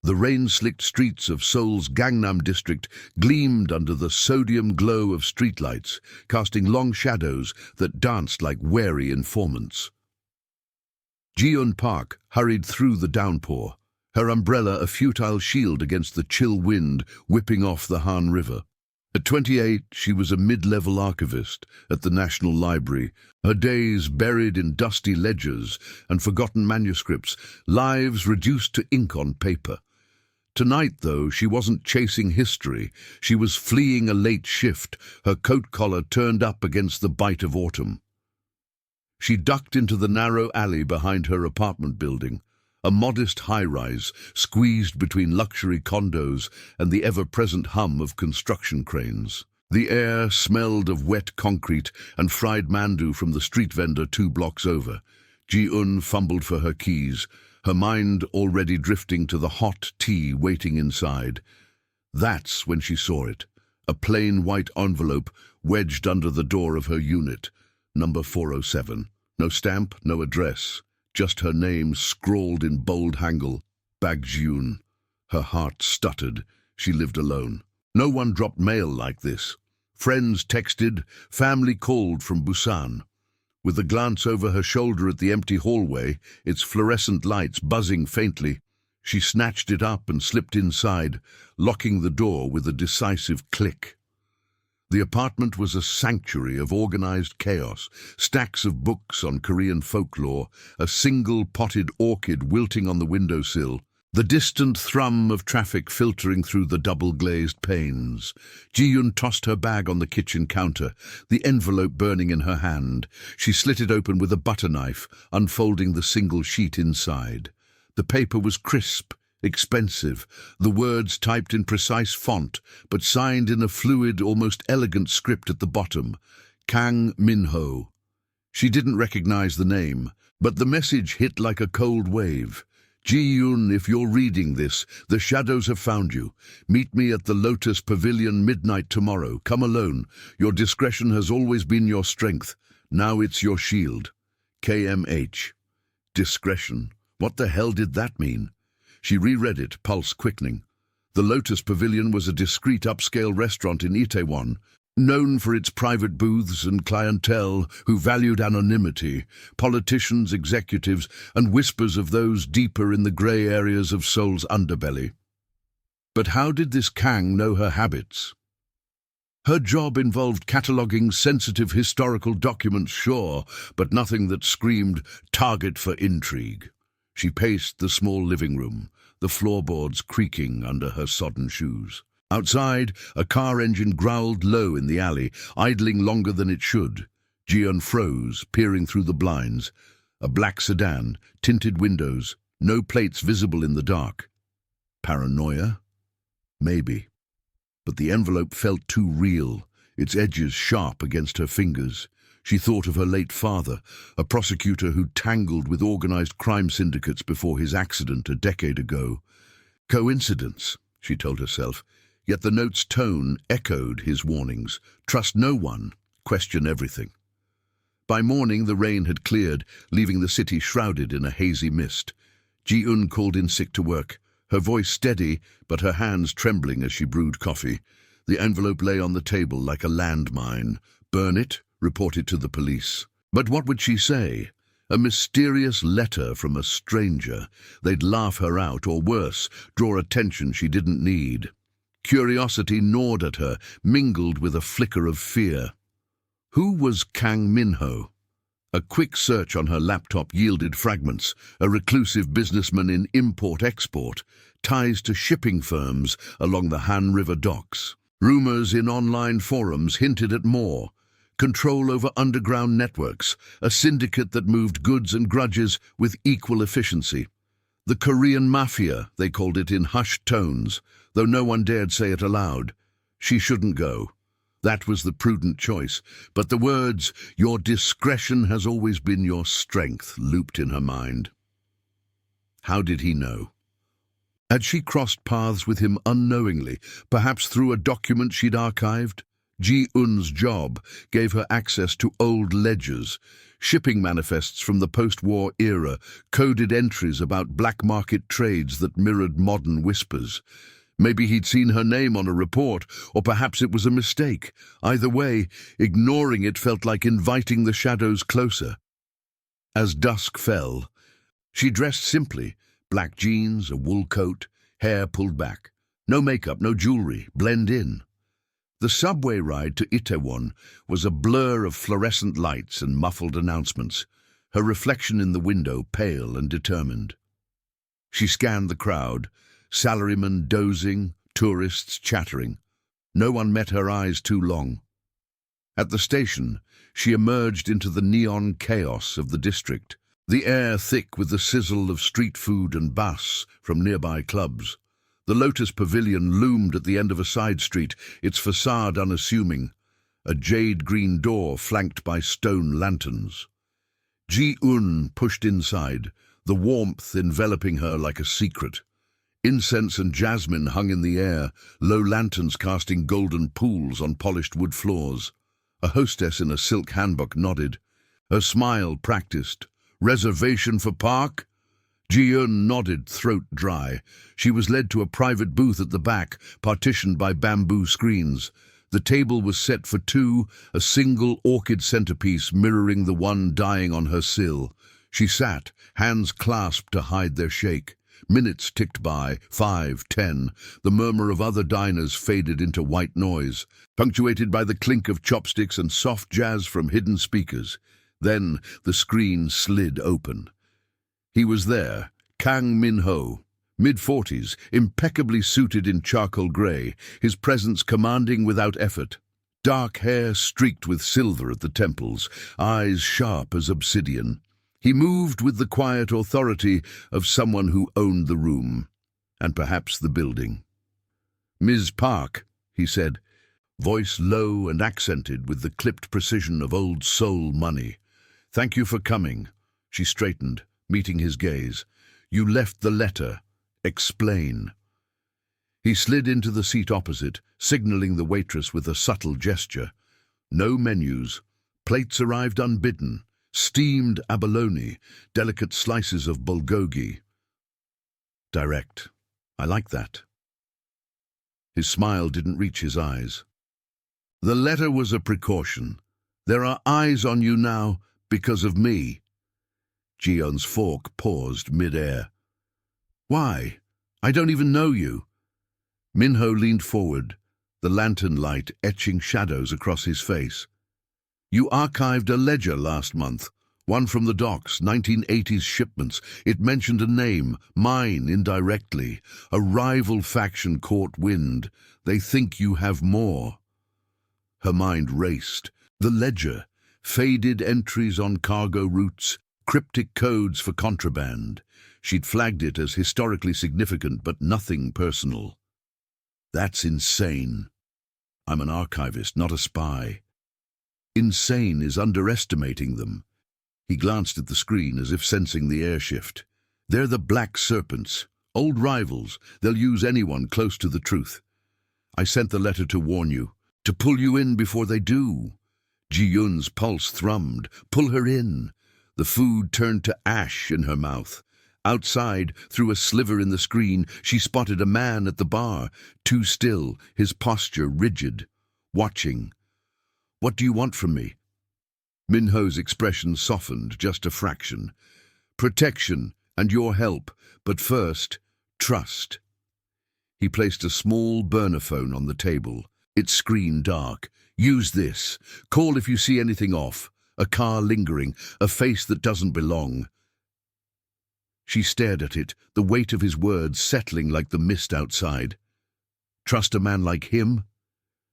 The rain-slicked streets of Seoul's Gangnam district gleamed under the sodium glow of streetlights, casting long shadows that danced like wary informants. Ji-eun Park hurried through the downpour, her umbrella a futile shield against the chill wind whipping off the Han River. At 28, she was a mid-level archivist at the National Library, her days buried in dusty ledgers and forgotten manuscripts, lives reduced to ink on paper. Tonight, though, she wasn't chasing history. She was fleeing a late shift, her coat collar turned up against the bite of autumn. She ducked into the narrow alley behind her apartment building, a modest high-rise squeezed between luxury condos and the ever-present hum of construction cranes. The air smelled of wet concrete and fried mandu from the street vendor 2 blocks over. Ji-eun fumbled for her keys, her mind already drifting to the hot tea waiting inside. That's when she saw it, a plain white envelope wedged under the door of her unit, number 407. No stamp, no address, just her name scrawled in bold Hangul, Bak Ji-eun. Her heart stuttered. She lived alone. No one dropped mail like this. Friends texted, family called from Busan. With a glance over her shoulder at the empty hallway, its fluorescent lights buzzing faintly, she snatched it up and slipped inside, locking the door with a decisive click. The apartment was a sanctuary of organized chaos, stacks of books on Korean folklore, a single potted orchid wilting on the windowsill, the distant thrum of traffic filtering through the double-glazed panes. Ji-eun tossed her bag on the kitchen counter, the envelope burning in her hand. She slit it open with a butter knife, unfolding the single sheet inside. The paper was crisp, expensive, the words typed in precise font, but signed in a fluid, almost elegant script at the bottom. Kang Min-ho. She didn't recognize the name, but the message hit like a cold wave. Ji-eun, if you're reading this, the shadows have found you. Meet me at the Lotus Pavilion midnight tomorrow. Come alone. Your discretion has always been your strength. Now it's your shield. KMH. Discretion. What the hell did that mean? She reread it, pulse quickening. The Lotus Pavilion was a discreet upscale restaurant in Itaewon, known for its private booths and clientele who valued anonymity, politicians, executives, and whispers of those deeper in the grey areas of Seoul's underbelly. But how did this Kang know her habits? Her job involved cataloguing sensitive historical documents, sure, but nothing that screamed target for intrigue. She paced the small living room, the floorboards creaking under her sodden shoes. Outside, a car engine growled low in the alley, idling longer than it should. Ji-eun froze, peering through the blinds. A black sedan, tinted windows, no plates visible in the dark. Paranoia? Maybe. But the envelope felt too real, its edges sharp against her fingers. She thought of her late father, a prosecutor who tangled with organized crime syndicates before his accident a decade ago. Coincidence, she told herself. Yet the note's tone echoed his warnings. Trust no one, question everything. By morning, the rain had cleared, leaving the city shrouded in a hazy mist. Ji-eun called in sick to work, her voice steady, but her hands trembling as she brewed coffee. The envelope lay on the table like a landmine. Burn it, report it to the police. But what would she say? A mysterious letter from a stranger. They'd laugh her out, or worse, draw attention she didn't need. Curiosity gnawed at her, mingled with a flicker of fear. Who was Kang Min-ho? A quick search on her laptop yielded fragments, a reclusive businessman in import-export, ties to shipping firms along the Han River docks. Rumors in online forums hinted at more. Control over underground networks, a syndicate that moved goods and grudges with equal efficiency. The Korean Mafia, they called it in hushed tones, though no one dared say it aloud. She shouldn't go. That was the prudent choice, but the words, "Your discretion has always been your strength," looped in her mind. How did he know? Had she crossed paths with him unknowingly, perhaps through a document she'd archived? Ji-eun's job gave her access to old ledgers. shipping manifests from the post-war era, coded entries about black market trades that mirrored modern whispers. Maybe he'd seen her name on a report, or perhaps it was a mistake. Either way, ignoring it felt like inviting the shadows closer. As dusk fell, she dressed simply, black jeans, a wool coat, hair pulled back. No makeup, no jewelry, blend in. The subway ride to Itaewon was a blur of fluorescent lights and muffled announcements, her reflection in the window pale and determined. She scanned the crowd, salarymen dozing, tourists chattering. No one met her eyes too long. At the station, she emerged into the neon chaos of the district, the air thick with the sizzle of street food and bass from nearby clubs. The Lotus Pavilion loomed at the end of a side street, its facade unassuming, a jade-green door flanked by stone lanterns. Ji-eun pushed inside, the warmth enveloping her like a secret. Incense and jasmine hung in the air, low lanterns casting golden pools on polished wood floors. A hostess in a silk handbook nodded. Her smile practiced. "Reservation for park?" Ji-eun nodded, throat dry. She was led to a private booth at the back, partitioned by bamboo screens. The table was set for two, a single orchid centerpiece mirroring the one dying on her sill. She sat, hands clasped to hide their shake. Minutes ticked by, 5, 10. The murmur of other diners faded into white noise, punctuated by the clink of chopsticks and soft jazz from hidden speakers. Then the screen slid open. He was there, Kang Min-ho, mid-40s, impeccably suited in charcoal grey, his presence commanding without effort. Dark hair streaked with silver at the temples, eyes sharp as obsidian. He moved with the quiet authority of someone who owned the room, and perhaps the building. "Ms. Park," he said, voice low and accented with the clipped precision of old soul money. "Thank you for coming." She straightened, meeting his gaze. "You left the letter. Explain." He slid into the seat opposite, signaling the waitress with a subtle gesture. No menus. Plates arrived unbidden. Steamed abalone, delicate slices of bulgogi. Direct. I like that. His smile didn't reach his eyes. "The letter was a precaution. There are eyes on you now because of me." Ji-eun's fork paused mid-air. "Why? I don't even know you." Min-ho leaned forward, the lantern light etching shadows across his face. "You archived a ledger last month, one from the docks, 1980s shipments. It mentioned a name, mine indirectly. A rival faction caught wind. They think you have more." Her mind raced. The ledger, faded entries on cargo routes, cryptic codes for contraband. She'd flagged it as historically significant, but nothing personal. "That's insane. I'm an archivist, not a spy." "Insane is underestimating them." He glanced at the screen as if sensing the air shift. "They're the Black Serpents, old rivals. They'll use anyone close to the truth. I sent the letter to warn you, to pull you in before they do." Ji-eun's pulse thrummed. Pull her in. The food turned to ash in her mouth. Outside, through a sliver in the screen, she spotted a man at the bar, too still, his posture rigid, watching. "What do you want from me?" Min-ho's expression softened just a fraction. "Protection and your help, but first, trust." He placed a small burner phone on the table, its screen dark. "Use this. Call if you see anything off. A car lingering, a face that doesn't belong." She stared at it, the weight of his words settling like the mist outside. Trust a man like him?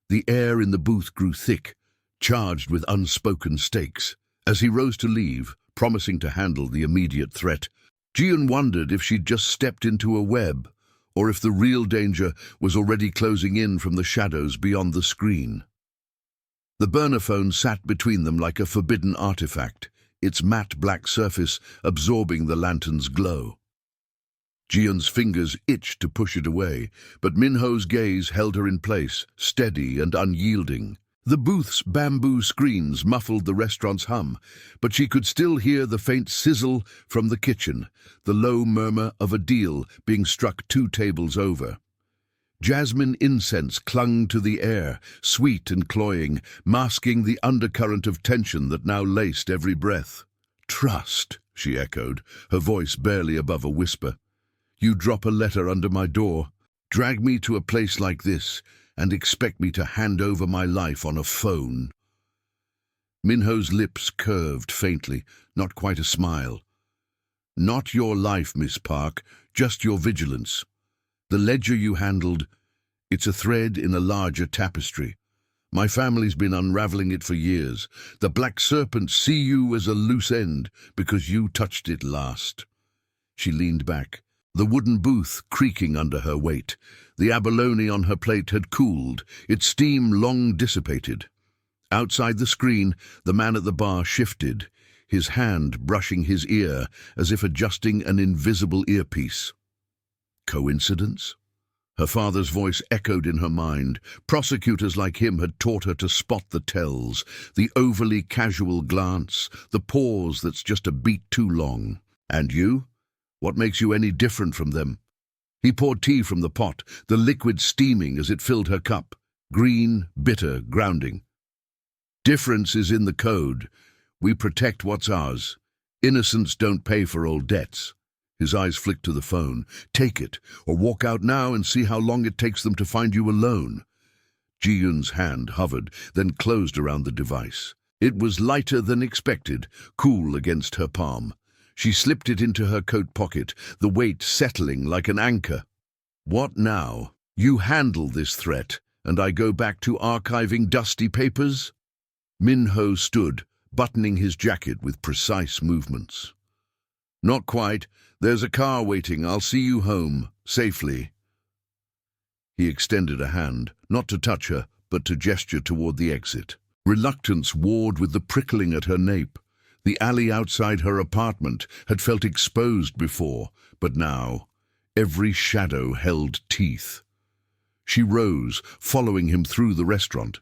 The air in the booth grew thick, charged with unspoken stakes. As he rose to leave, promising to handle the immediate threat, Ji-eun wondered if she'd just stepped into a web, or if the real danger was already closing in from the shadows beyond the screen. The burner phone sat between them like a forbidden artifact, its matte black surface absorbing the lantern's glow. Ji-eun's fingers itched to push it away, but Min-ho's gaze held her in place, steady and unyielding. The booth's bamboo screens muffled the restaurant's hum, but she could still hear the faint sizzle from the kitchen, the low murmur of a deal being struck 2 tables over. Jasmine incense clung to the air, sweet and cloying, masking the undercurrent of tension that now laced every breath. "Trust," she echoed, her voice barely above a whisper. "You drop a letter under my door, drag me to a place like this, and expect me to hand over my life on a phone." Minho's lips curved faintly, not quite a smile. "Not your life, Miss Park, just your vigilance. The ledger you handled, it's a thread in a larger tapestry. My family's been unraveling it for years. The Black Serpents see you as a loose end because you touched it last." She leaned back, the wooden booth creaking under her weight. The abalone on her plate had cooled, its steam long dissipated. Outside the screen, the man at the bar shifted, his hand brushing his ear as if adjusting an invisible earpiece. Coincidence? Her father's voice echoed in her mind. Prosecutors like him had taught her to spot the tells, the overly casual glance, the pause that's just a beat too long. "And you? What makes you any different from them?" He poured tea from the pot, the liquid steaming as it filled her cup. Green, bitter, grounding. "Difference is in the code. We protect what's ours. Innocents don't pay for old debts." His eyes flicked to the phone. "Take it, or walk out now and see how long it takes them to find you alone." Ji-Yun's hand hovered, then closed around the device. It was lighter than expected, cool against her palm. She slipped it into her coat pocket, the weight settling like an anchor. "What now? You handle this threat, and I go back to archiving dusty papers?" Minho stood, buttoning his jacket with precise movements. "Not quite. There's a car waiting. I'll see you home, safely." He extended a hand, not to touch her, but to gesture toward the exit. Reluctance warred with the prickling at her nape. The alley outside her apartment had felt exposed before, but now every shadow held teeth. She rose, following him through the restaurant.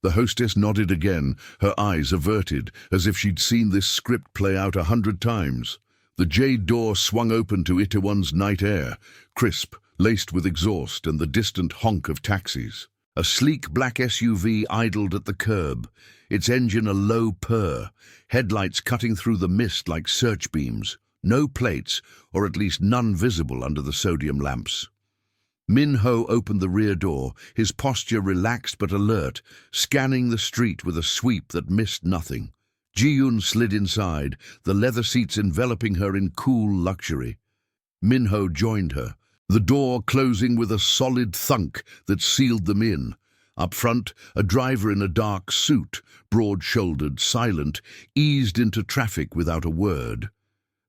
The hostess nodded again, her eyes averted, as if she'd seen this script play out 100 times. The jade door swung open to Itaewon's night air, crisp, laced with exhaust and the distant honk of taxis. A sleek black SUV idled at the curb, its engine a low purr, headlights cutting through the mist like search beams. No plates, or at least none visible under the sodium lamps. Minho opened the rear door, his posture relaxed but alert, scanning the street with a sweep that missed nothing. Ji-Yun slid inside, the leather seats enveloping her in cool luxury. Minho joined her, the door closing with a solid thunk that sealed them in. Up front, a driver in a dark suit, broad-shouldered, silent, eased into traffic without a word.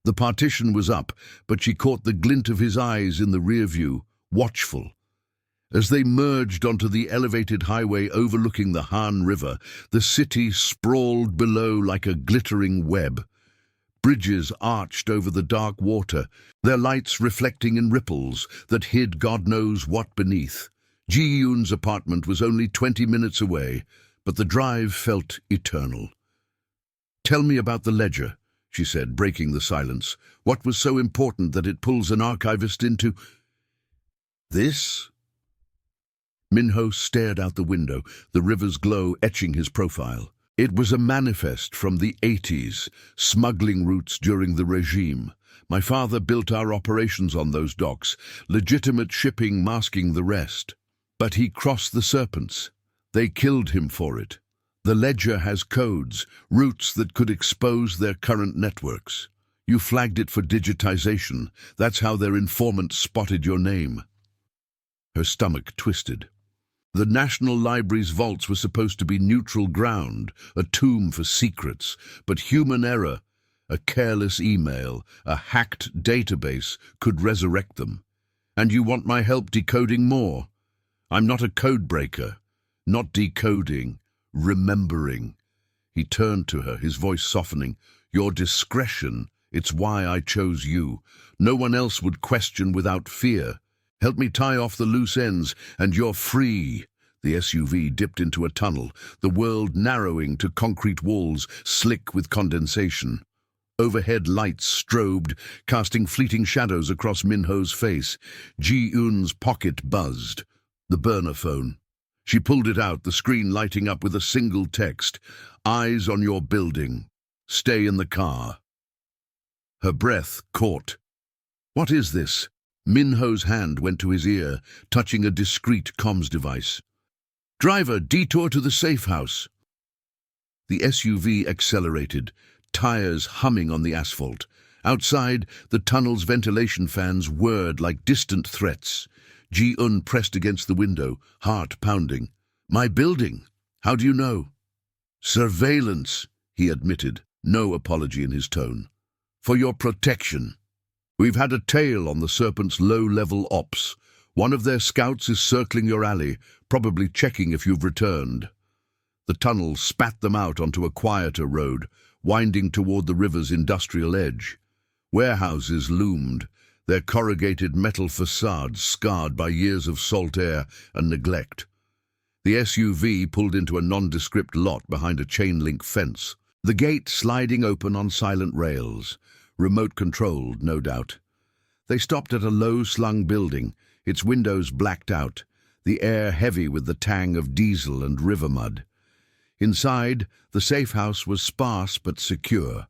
The partition was up, but she caught the glint of his eyes in the rear view, watchful. As they merged onto the elevated highway overlooking the Han River, the city sprawled below like a glittering web. Bridges arched over the dark water, their lights reflecting in ripples that hid God knows what beneath. Ji-Yun's apartment was only 20 minutes away, but the drive felt eternal. "Tell me about the ledger," she said, breaking the silence. "What was so important that it pulls an archivist into this?" Minho stared out the window, the river's glow etching his profile. "It was a manifest from the 80s, smuggling routes during the regime. My father built our operations on those docks, legitimate shipping masking the rest. But he crossed the serpents. They killed him for it. The ledger has codes, routes that could expose their current networks. You flagged it for digitization. That's how their informant spotted your name." Her stomach twisted. The National Library's vaults were supposed to be neutral ground, a tomb for secrets, but human error, a careless email, a hacked database could resurrect them. "And you want my help decoding more? I'm not a code breaker. Not decoding, remembering." He turned to her, his voice softening. "Your discretion, it's why I chose you. No one else would question without fear. Help me tie off the loose ends, and you're free. The SUV dipped into a tunnel, the world narrowing to concrete walls slick with condensation. Overhead lights strobed, casting fleeting shadows across Minho's face. Ji-eun's pocket buzzed. The burner phone. She pulled it out, the screen lighting up with a single text. "Eyes on your building. Stay in the car." Her breath caught. "What is this?" Minho's hand went to his ear, touching a discreet comms device. "Driver, detour to the safe house." The SUV accelerated, tires humming on the asphalt. Outside, the tunnel's ventilation fans whirred like distant threats. Ji-eun pressed against the window, heart pounding. "My building? How do you know?" "Surveillance," he admitted, no apology in his tone. "For your protection. We've had a tail on the Serpent's low-level ops. One of their scouts is circling your alley, probably checking if you've returned." The tunnel spat them out onto a quieter road, winding toward the river's industrial edge. Warehouses loomed, their corrugated metal facades scarred by years of salt air and neglect. The SUV pulled into a nondescript lot behind a chain-link fence, the gate sliding open on silent rails, remote-controlled, no doubt. They stopped at a low-slung building, its windows blacked out, the air heavy with the tang of diesel and river mud. Inside, the safe house was sparse but secure.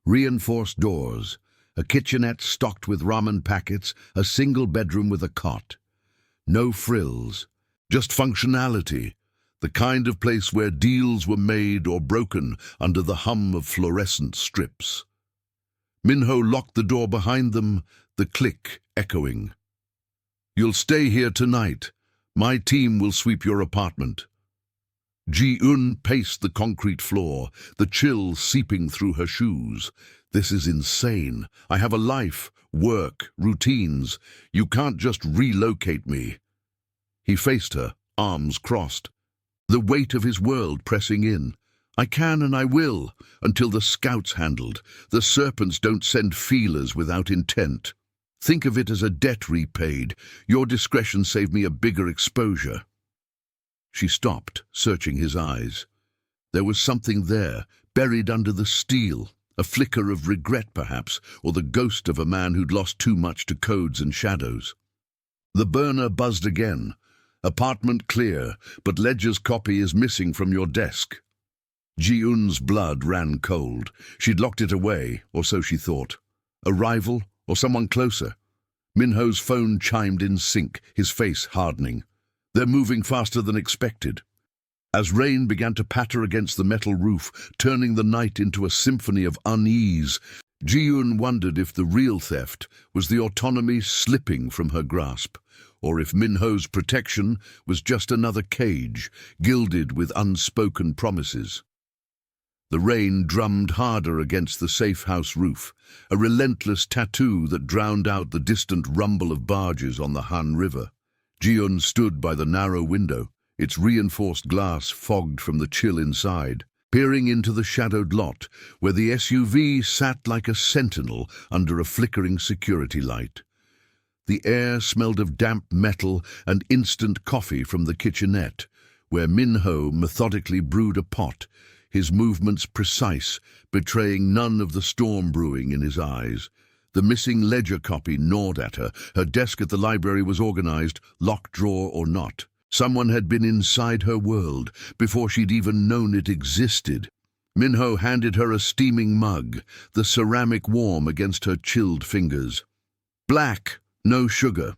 Reinforced doors, a kitchenette stocked with ramen packets, a single bedroom with a cot. No frills, just functionality, the kind of place where deals were made or broken under the hum of fluorescent strips. Minho locked the door behind them, the click echoing. "You'll stay here tonight. My team will sweep your apartment." Ji-eun paced the concrete floor, the chill seeping through her shoes. "This is insane. I have a life, work, routines. You can't just relocate me." He faced her, arms crossed, the weight of his world pressing in. "I can and I will, until the scout's handled. The Serpents don't send feelers without intent. Think of it as a debt repaid. Your discretion saved me a bigger exposure." She stopped, searching his eyes. There was something there, buried under the steel, a flicker of regret perhaps, or the ghost of a man who'd lost too much to codes and shadows. The burner buzzed again. "Apartment clear, but Ledger's copy is missing from your desk." Ji-eun's blood ran cold. She'd locked it away, or so she thought. A rival, or someone closer? Minho's phone chimed in sync, his face hardening. They're moving faster than expected. As rain began to patter against the metal roof, turning the night into a symphony of unease, Ji-eun wondered if the real theft was the autonomy slipping from her grasp, or if Minho's protection was just another cage, gilded with unspoken promises. The rain drummed harder against the safe house roof, a relentless tattoo that drowned out the distant rumble of barges on the Han River. Ji-eun stood by the narrow window, its reinforced glass fogged from the chill inside, peering into the shadowed lot, where the SUV sat like a sentinel under a flickering security light. The air smelled of damp metal and instant coffee from the kitchenette, where Minho methodically brewed a pot, his movements precise, betraying none of the storm brewing in his eyes. The missing ledger copy gnawed at her. Her desk at the library was organized, locked drawer or not. Someone had been inside her world before she'd even known it existed. Minho handed her a steaming mug, the ceramic warm against her chilled fingers. "Black, no sugar.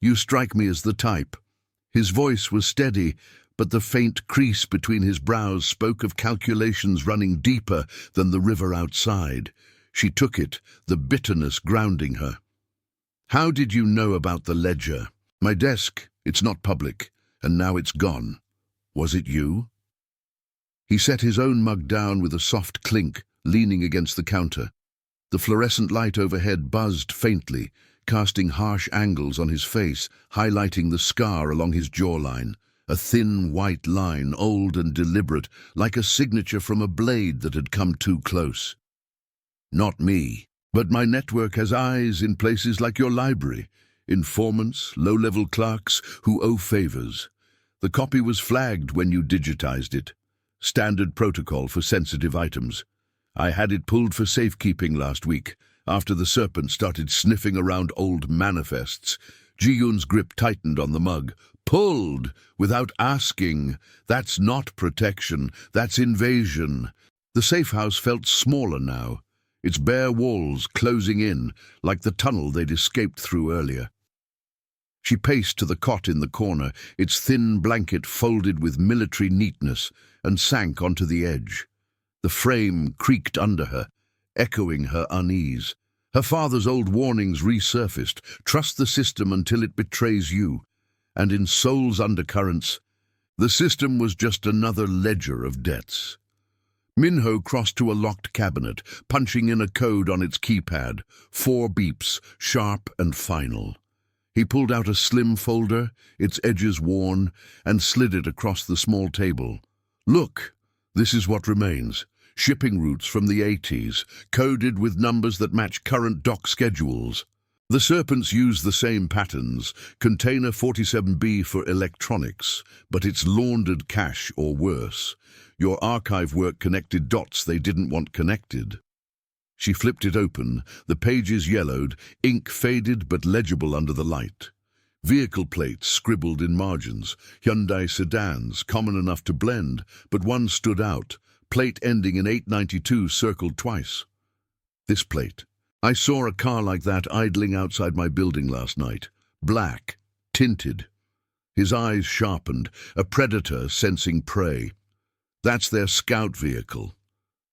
You strike me as the type." His voice was steady, but the faint crease between his brows spoke of calculations running deeper than the river outside. She took it, the bitterness grounding her. "How did you know about the ledger?" "My desk. It's not public. And now it's gone." "Was it you?" He set his own mug down with a soft clink, leaning against the counter. The fluorescent light overhead buzzed faintly, casting harsh angles on his face, highlighting the scar along his jawline. A thin white line, old and deliberate, like a signature from a blade that had come too close. "Not me. But my network has eyes in places like your library. Informants, low-level clerks who owe favors. The copy was flagged when you digitized it. Standard protocol for sensitive items. I had it pulled for safekeeping last week, after the serpent started sniffing around old manifests. Ji-Yun's grip tightened on the mug. Pulled! Without asking. That's not protection, that's invasion. The safe house felt smaller now, its bare walls closing in, like the tunnel they'd escaped through earlier. She paced to the cot in the corner, its thin blanket folded with military neatness, and sank onto the edge. The frame creaked under her, echoing her unease. Her father's old warnings resurfaced. Trust the system until it betrays you. And in Soul's undercurrents, the system was just another ledger of debts. Minho crossed to a locked cabinet, punching in a code on its keypad. 4 beeps, sharp and final. He pulled out a slim folder, its edges worn, and slid it across the small table. Look, this is what remains. Shipping routes from the 80s, coded with numbers that match current dock schedules. The serpents use the same patterns, container 47B for electronics, but it's laundered cache or worse. Your archive work connected dots they didn't want connected. She flipped it open, the pages yellowed, ink faded but legible under the light. Vehicle plates scribbled in margins, Hyundai sedans, common enough to blend, but one stood out, plate ending in 892 circled twice. This plate. I saw a car like that idling outside my building last night. Black, tinted. His eyes sharpened, a predator sensing prey. That's their scout vehicle.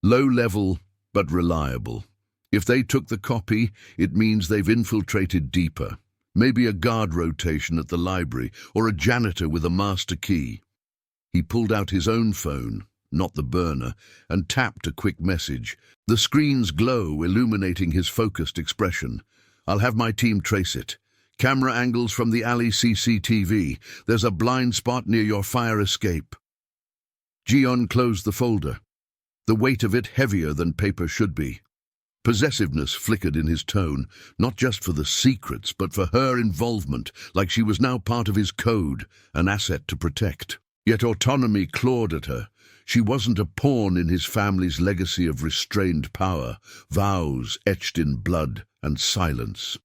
Low level, but reliable. If they took the copy, it means they've infiltrated deeper. Maybe a guard rotation at the library, or a janitor with a master key. He pulled out his own phone, not the burner, and tapped a quick message. The screen's glow illuminating his focused expression. I'll have my team trace it. Camera angles from the alley CCTV. There's a blind spot near your fire escape. Ji-Yun closed the folder, the weight of it heavier than paper should be. Possessiveness flickered in his tone, not just for the secrets, but for her involvement, like she was now part of his code, an asset to protect. Yet autonomy clawed at her. She wasn't a pawn in his family's legacy of restrained power, vows etched in blood and silence.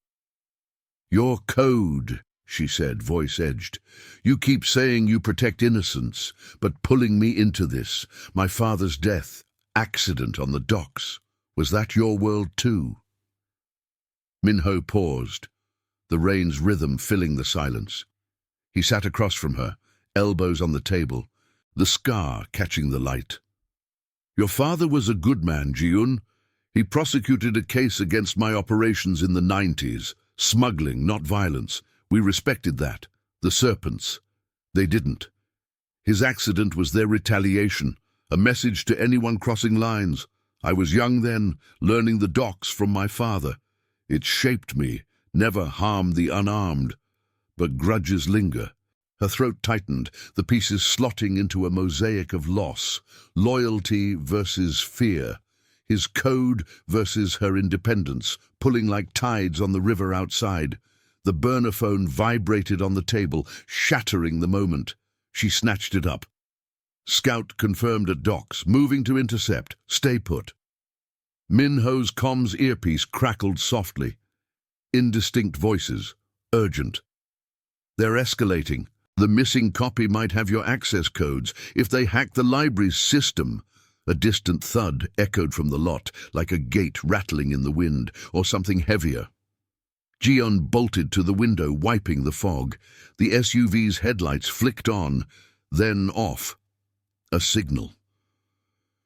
Your code, she said, voice edged. You keep saying you protect innocence, but pulling me into this, my father's death, accident on the docks. Was that your world too? Minho paused, the rain's rhythm filling the silence. He sat across from her, elbows on the table, the scar catching the light. Your father was a good man, Ji-Yun. He prosecuted a case against my operations in the 90s, smuggling, not violence. We respected that. The serpents. They didn't. His accident was their retaliation, a message to anyone crossing lines. I was young then, learning the docks from my father. It shaped me, never harm the unarmed. But grudges linger. Her throat tightened, the pieces slotting into a mosaic of loss, loyalty versus fear, his code versus her independence, pulling like tides on the river outside. The burner phone vibrated on the table, shattering the moment. She snatched it up. Scout confirmed at docks, moving to intercept. Stay put. Minho's comms earpiece crackled softly. Indistinct voices. Urgent. They're escalating. The missing copy might have your access codes. If they hack the library's system. A distant thud echoed from the lot, like a gate rattling in the wind, or something heavier. Ji-Yun bolted to the window, wiping the fog. The SUV's headlights flicked on, then off. A signal.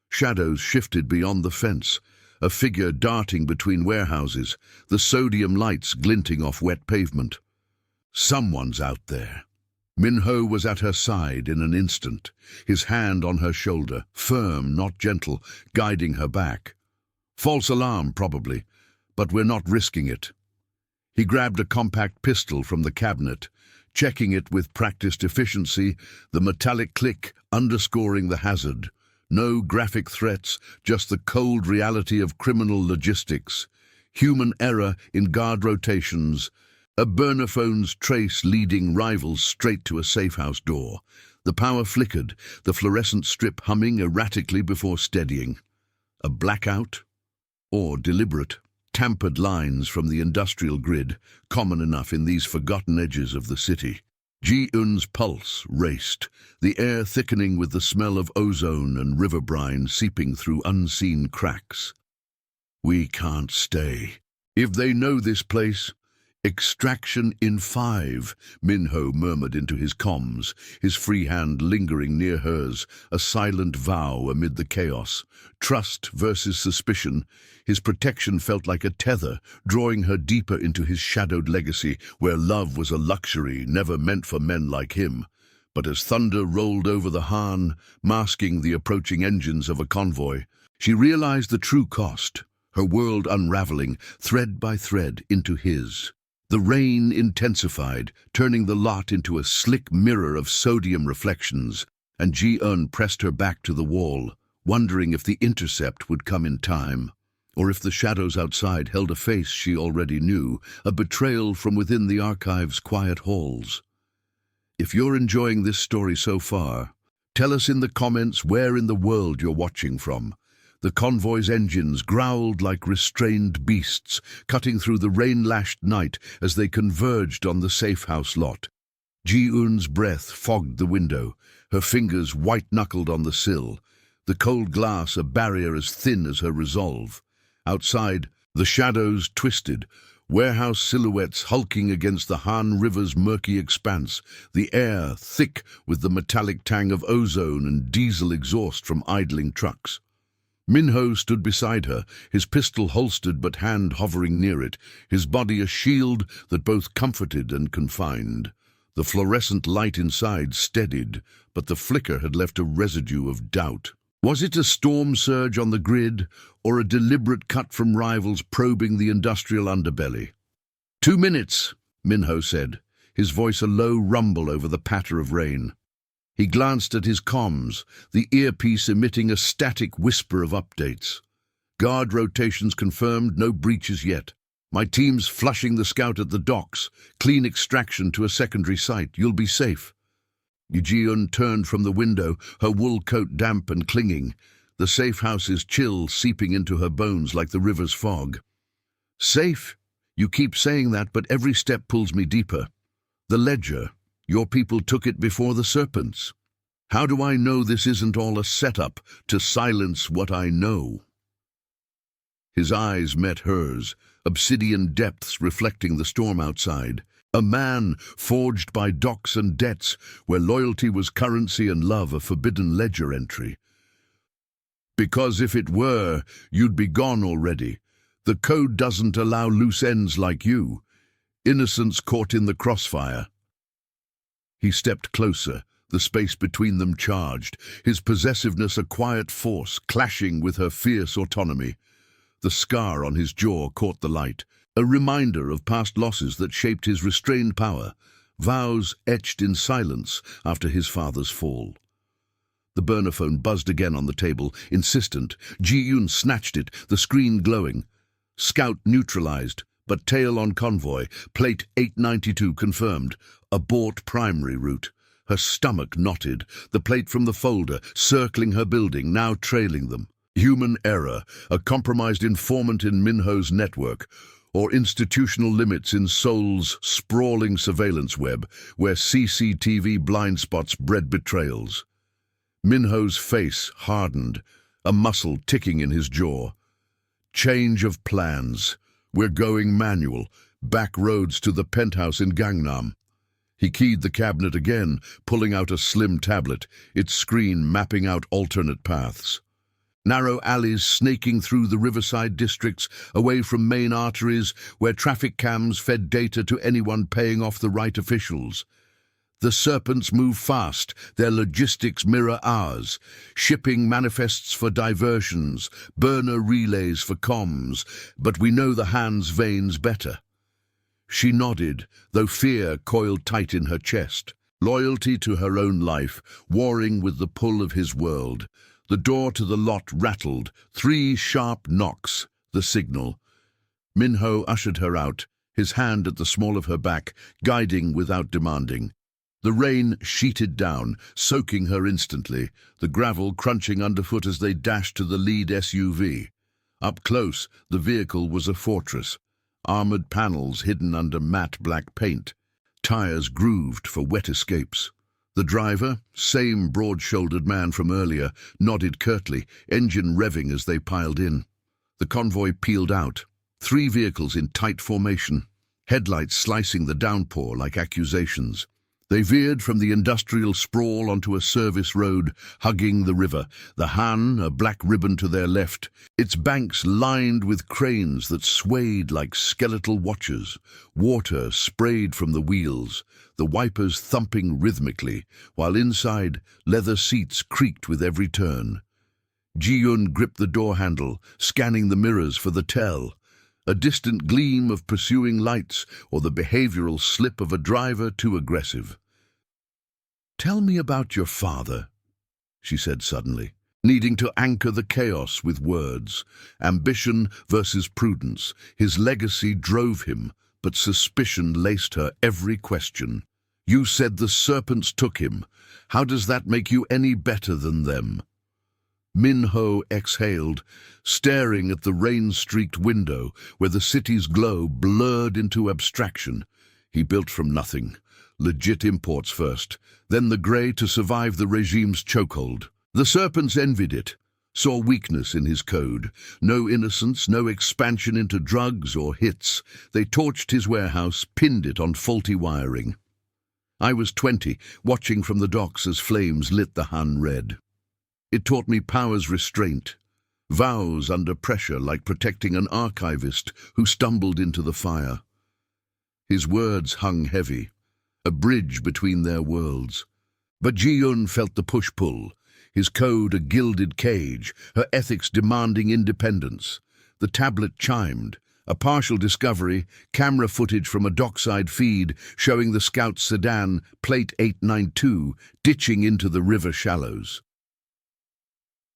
Shadows shifted beyond the fence, a figure darting between warehouses, the sodium lights glinting off wet pavement. Someone's out there. Minho was at her side in an instant, his hand on her shoulder, firm, not gentle, guiding her back. False alarm, probably, but we're not risking it. He grabbed a compact pistol from the cabinet, checking it with practiced efficiency, the metallic click underscoring the hazard. No graphic threats, just the cold reality of criminal logistics. Human error in guard rotations. A burner phone's trace leading rivals straight to a safe house door. The power flickered, the fluorescent strip humming erratically before steadying. A blackout? Or deliberate, tampered lines from the industrial grid, common enough in these forgotten edges of the city. Ji-eun's pulse raced, the air thickening with the smell of ozone and river brine seeping through unseen cracks. We can't stay. If they know this place, extraction in 5, Minho murmured into his comms, his free hand lingering near hers, a silent vow amid the chaos. Trust versus suspicion. His protection felt like a tether, drawing her deeper into his shadowed legacy, where love was a luxury never meant for men like him. But as thunder rolled over the Han, masking the approaching engines of a convoy, she realized the true cost, her world unraveling, thread by thread, into his. The rain intensified, turning the lot into a slick mirror of sodium reflections, and Ji-eun pressed her back to the wall, wondering if the intercept would come in time, or if the shadows outside held a face she already knew, a betrayal from within the archive's quiet halls. If you're enjoying this story so far, tell us in the comments where in the world you're watching from. The convoy's engines growled like restrained beasts, cutting through the rain-lashed night as they converged on the safe-house lot. Ji-eun's breath fogged the window, her fingers white-knuckled on the sill, the cold glass a barrier as thin as her resolve. Outside, the shadows twisted, warehouse silhouettes hulking against the Han River's murky expanse, the air thick with the metallic tang of ozone and diesel exhaust from idling trucks. Minho stood beside her, his pistol holstered but hand hovering near it, his body a shield that both comforted and confined. The fluorescent light inside steadied, but the flicker had left a residue of doubt. Was it a storm surge on the grid, or a deliberate cut from rivals probing the industrial underbelly? 2 minutes, Minho said, his voice a low rumble over the patter of rain. He glanced at his comms, the earpiece emitting a static whisper of updates. Guard rotations confirmed, no breaches yet. My team's flushing the scout at the docks. Clean extraction to a secondary site. You'll be safe. Ji-eun turned from the window, her wool coat damp and clinging, the safe house's chill seeping into her bones like the river's fog. Safe? You keep saying that, but every step pulls me deeper. The ledger. Your people took it before the serpents. How do I know this isn't all a setup to silence what I know? His eyes met hers, obsidian depths reflecting the storm outside. A man forged by docks and debts, where loyalty was currency and love a forbidden ledger entry. Because if it were, you'd be gone already. The code doesn't allow loose ends like you. Innocence caught in the crossfire. He stepped closer, the space between them charged, his possessiveness a quiet force clashing with her fierce autonomy. The scar on his jaw caught the light, a reminder of past losses that shaped his restrained power, vows etched in silence after his father's fall. The burner phone buzzed again on the table, insistent. Ji-eun snatched it, the screen glowing. Scout neutralized, but tail on convoy, plate 892 confirmed. Abort primary route. Her stomach knotted, the plate from the folder circling her building, now trailing them. Human error, a compromised informant in Minho's network, or institutional limits in Seoul's sprawling surveillance web, where CCTV blind spots bred betrayals. Minho's face hardened, a muscle ticking in his jaw. Change of plans. We're going manual, back roads to the penthouse in Gangnam. He keyed the cabinet again, pulling out a slim tablet, its screen mapping out alternate paths. Narrow alleys snaking through the riverside districts, away from main arteries where traffic cams fed data to anyone paying off the right officials. The serpents move fast, their logistics mirror ours. Shipping manifests for diversions, burner relays for comms, but we know the Han's veins better. She nodded, though fear coiled tight in her chest. Loyalty to her own life, warring with the pull of his world. The door to the lot rattled, 3 sharp knocks, the signal. Minho ushered her out, his hand at the small of her back, guiding without demanding. The rain sheeted down, soaking her instantly, the gravel crunching underfoot as they dashed to the lead SUV. Up close, the vehicle was a fortress, armored panels hidden under matte black paint, tires grooved for wet escapes. The driver, same broad-shouldered man from earlier, nodded curtly, engine revving as they piled in. The convoy peeled out, 3 vehicles in tight formation, headlights slicing the downpour like accusations. They veered from the industrial sprawl onto a service road, hugging the river, the Han, a black ribbon to their left, its banks lined with cranes that swayed like skeletal watches, water sprayed from the wheels, the wipers thumping rhythmically, while inside, leather seats creaked with every turn. Ji-yun gripped the door handle, scanning the mirrors for the tell, a distant gleam of pursuing lights or the behavioral slip of a driver too aggressive. "Tell me about your father," she said suddenly, needing to anchor the chaos with words. Ambition versus prudence. His legacy drove him, but suspicion laced her every question. "You said the serpents took him. How does that make you any better than them?" Min-ho exhaled, staring at the rain-streaked window where the city's glow blurred into abstraction. He built from nothing. Legit imports first, then the grey to survive the regime's chokehold. The serpents envied it, saw weakness in his code. No innocence, no expansion into drugs or hits. They torched his warehouse, pinned it on faulty wiring. I was 20, watching from the docks as flames lit the Han red. It taught me power's restraint, vows under pressure like protecting an archivist who stumbled into the fire. His words hung heavy, a bridge between their worlds. But Ji-yun felt the push-pull, his code a gilded cage, her ethics demanding independence. The tablet chimed, a partial discovery, camera footage from a dockside feed showing the scout's sedan, plate 892, ditching into the river shallows.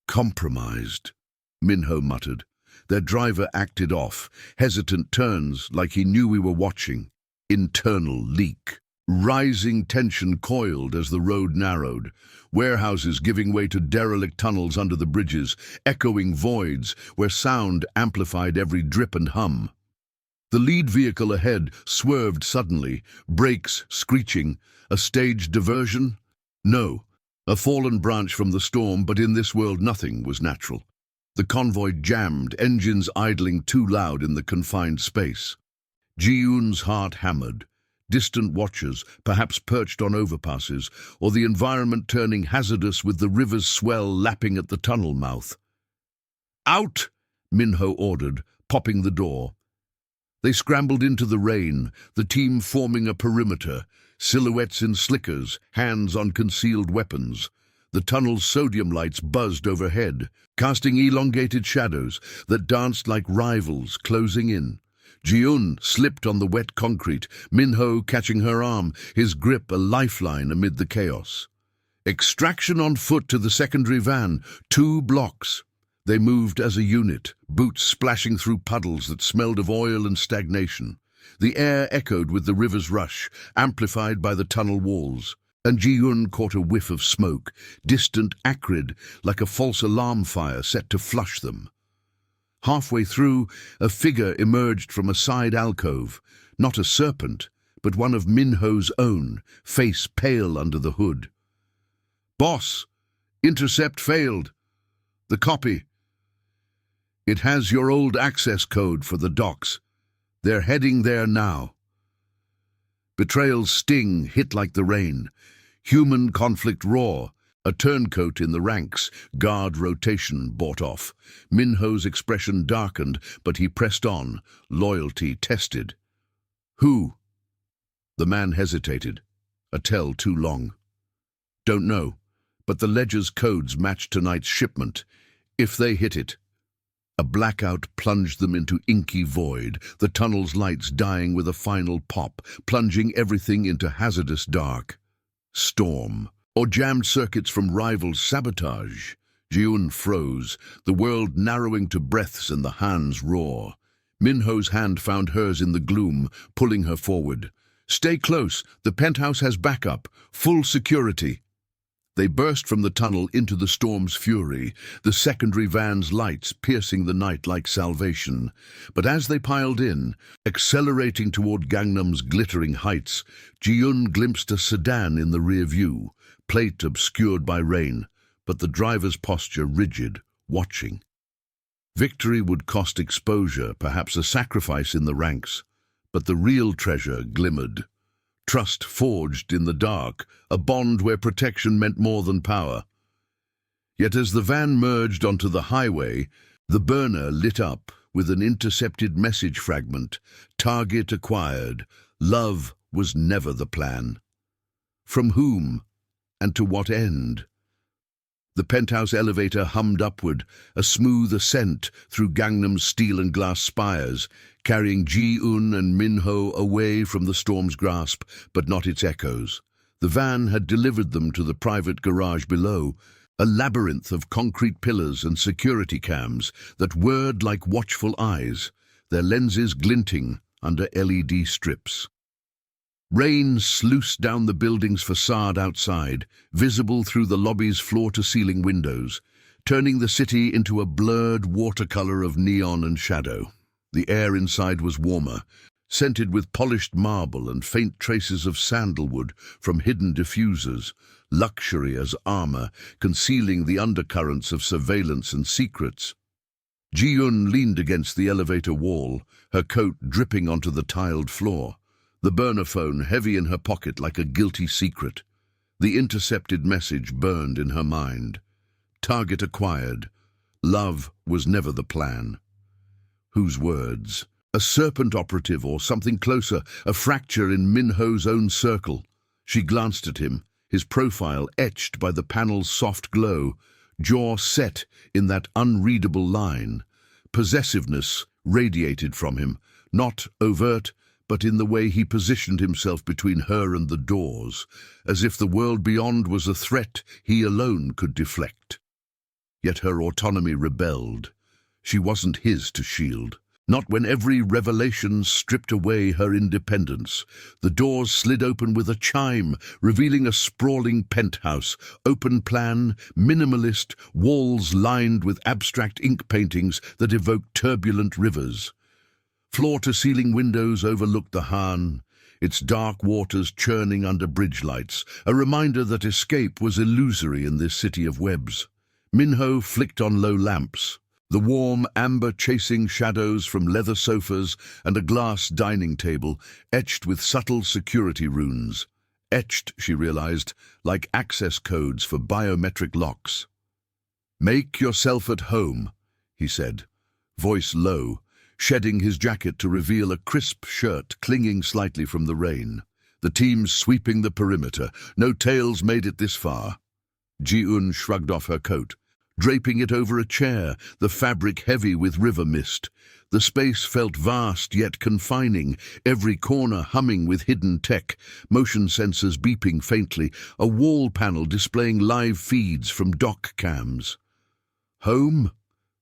"Compromised," Min-ho muttered. Their driver acted off, hesitant turns like he knew we were watching. Internal leak. Rising tension coiled as the road narrowed, warehouses giving way to derelict tunnels under the bridges, echoing voids where sound amplified every drip and hum. The lead vehicle ahead swerved suddenly, brakes screeching. A staged diversion? No, a fallen branch from the storm, but in this world nothing was natural. The convoy jammed, engines idling too loud in the confined space. Ji-yun's heart hammered. Distant watchers, perhaps perched on overpasses, or the environment turning hazardous with the river's swell lapping at the tunnel mouth. "Out!" Min-ho ordered, popping the door. They scrambled into the rain, the team forming a perimeter, silhouettes in slickers, hands on concealed weapons. The tunnel's sodium lights buzzed overhead, casting elongated shadows that danced like rivals closing in. Ji-yun slipped on the wet concrete, Min-ho catching her arm, his grip a lifeline amid the chaos. Extraction on foot to the secondary van, 2 blocks. They moved as a unit, boots splashing through puddles that smelled of oil and stagnation. The air echoed with the river's rush, amplified by the tunnel walls. And Ji-yun caught a whiff of smoke, distant, acrid, like a false alarm fire set to flush them. Halfway through, a figure emerged from a side alcove, not a serpent, but one of Min-ho's own, face pale under the hood. "Boss, intercept failed. The copy. It has your old access code for the docks. They're heading there now." Betrayal's sting hit like the rain. Human conflict raw. A turncoat in the ranks, guard rotation bought off. Min-ho's expression darkened, but he pressed on, loyalty tested. "Who?" The man hesitated, a tell too long. "Don't know, but the ledger's codes match tonight's shipment. If they hit it." A blackout plunged them into inky void, the tunnel's lights dying with a final pop, plunging everything into hazardous dark. Storm. Or jammed circuits from rivals' sabotage. Ji-yun froze, the world narrowing to breaths and the Han's roar. Min-ho's hand found hers in the gloom, pulling her forward. Stay close, the penthouse has backup, full security. They burst from the tunnel into the storm's fury, the secondary van's lights piercing the night like salvation. But as they piled in, accelerating toward Gangnam's glittering heights, Ji-eun glimpsed a sedan in the rear view, plate obscured by rain, but the driver's posture rigid, watching. Victory would cost exposure, perhaps a sacrifice in the ranks, but the real treasure glimmered. Trust forged in the dark, a bond where protection meant more than power. Yet as the van merged onto the highway, the burner lit up with an intercepted message fragment. Target acquired. Love was never the plan. From whom, and to what end? The penthouse elevator hummed upward, a smooth ascent through Gangnam's steel and glass spires, carrying Ji-eun and Min-ho away from the storm's grasp, but not its echoes. The van had delivered them to the private garage below, a labyrinth of concrete pillars and security cams that whirred like watchful eyes, their lenses glinting under LED strips. Rain sluiced down the building's facade outside, visible through the lobby's floor-to-ceiling windows, turning the city into a blurred watercolor of neon and shadow. The air inside was warmer, scented with polished marble and faint traces of sandalwood from hidden diffusers, luxury as armor, concealing the undercurrents of surveillance and secrets. Ji-eun leaned against the elevator wall, her coat dripping onto the tiled floor, the burner phone heavy in her pocket like a guilty secret. The intercepted message burned in her mind. Target acquired. Love was never the plan. Whose words? A serpent operative or something closer, a fracture in Min-ho's own circle. She glanced at him, his profile etched by the panel's soft glow, jaw set in that unreadable line. Possessiveness radiated from him, not overt, but in the way he positioned himself between her and the doors, as if the world beyond was a threat he alone could deflect. Yet her autonomy rebelled. She wasn't his to shield. Not when every revelation stripped away her independence. The doors slid open with a chime, revealing a sprawling penthouse, open plan, minimalist, walls lined with abstract ink paintings that evoked turbulent rivers. Floor-to-ceiling windows overlooked the Han, its dark waters churning under bridge lights, a reminder that escape was illusory in this city of webs. Min-ho flicked on low lamps, the warm amber chasing shadows from leather sofas and a glass dining table etched with subtle security runes. Etched, she realized, like access codes for biometric locks. "Make yourself at home," he said, voice low, shedding his jacket to reveal a crisp shirt clinging slightly from the rain. The team's sweeping the perimeter. No tales made it this far. Ji-eun shrugged off her coat, draping it over a chair, the fabric heavy with river mist. The space felt vast yet confining, every corner humming with hidden tech, motion sensors beeping faintly, a wall panel displaying live feeds from dock cams. Home?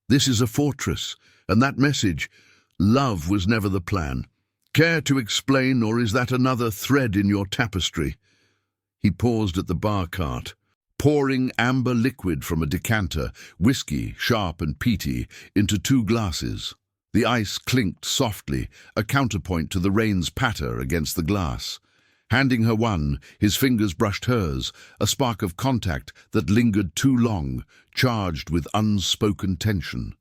This is a fortress, and that message, love was never the plan. Care to explain, or is that another thread in your tapestry? He paused at the bar cart, pouring amber liquid from a decanter, whiskey, sharp and peaty, into 2 glasses. The ice clinked softly, a counterpoint to the rain's patter against the glass. Handing her one, his fingers brushed hers, a spark of contact that lingered too long, charged with unspoken tension.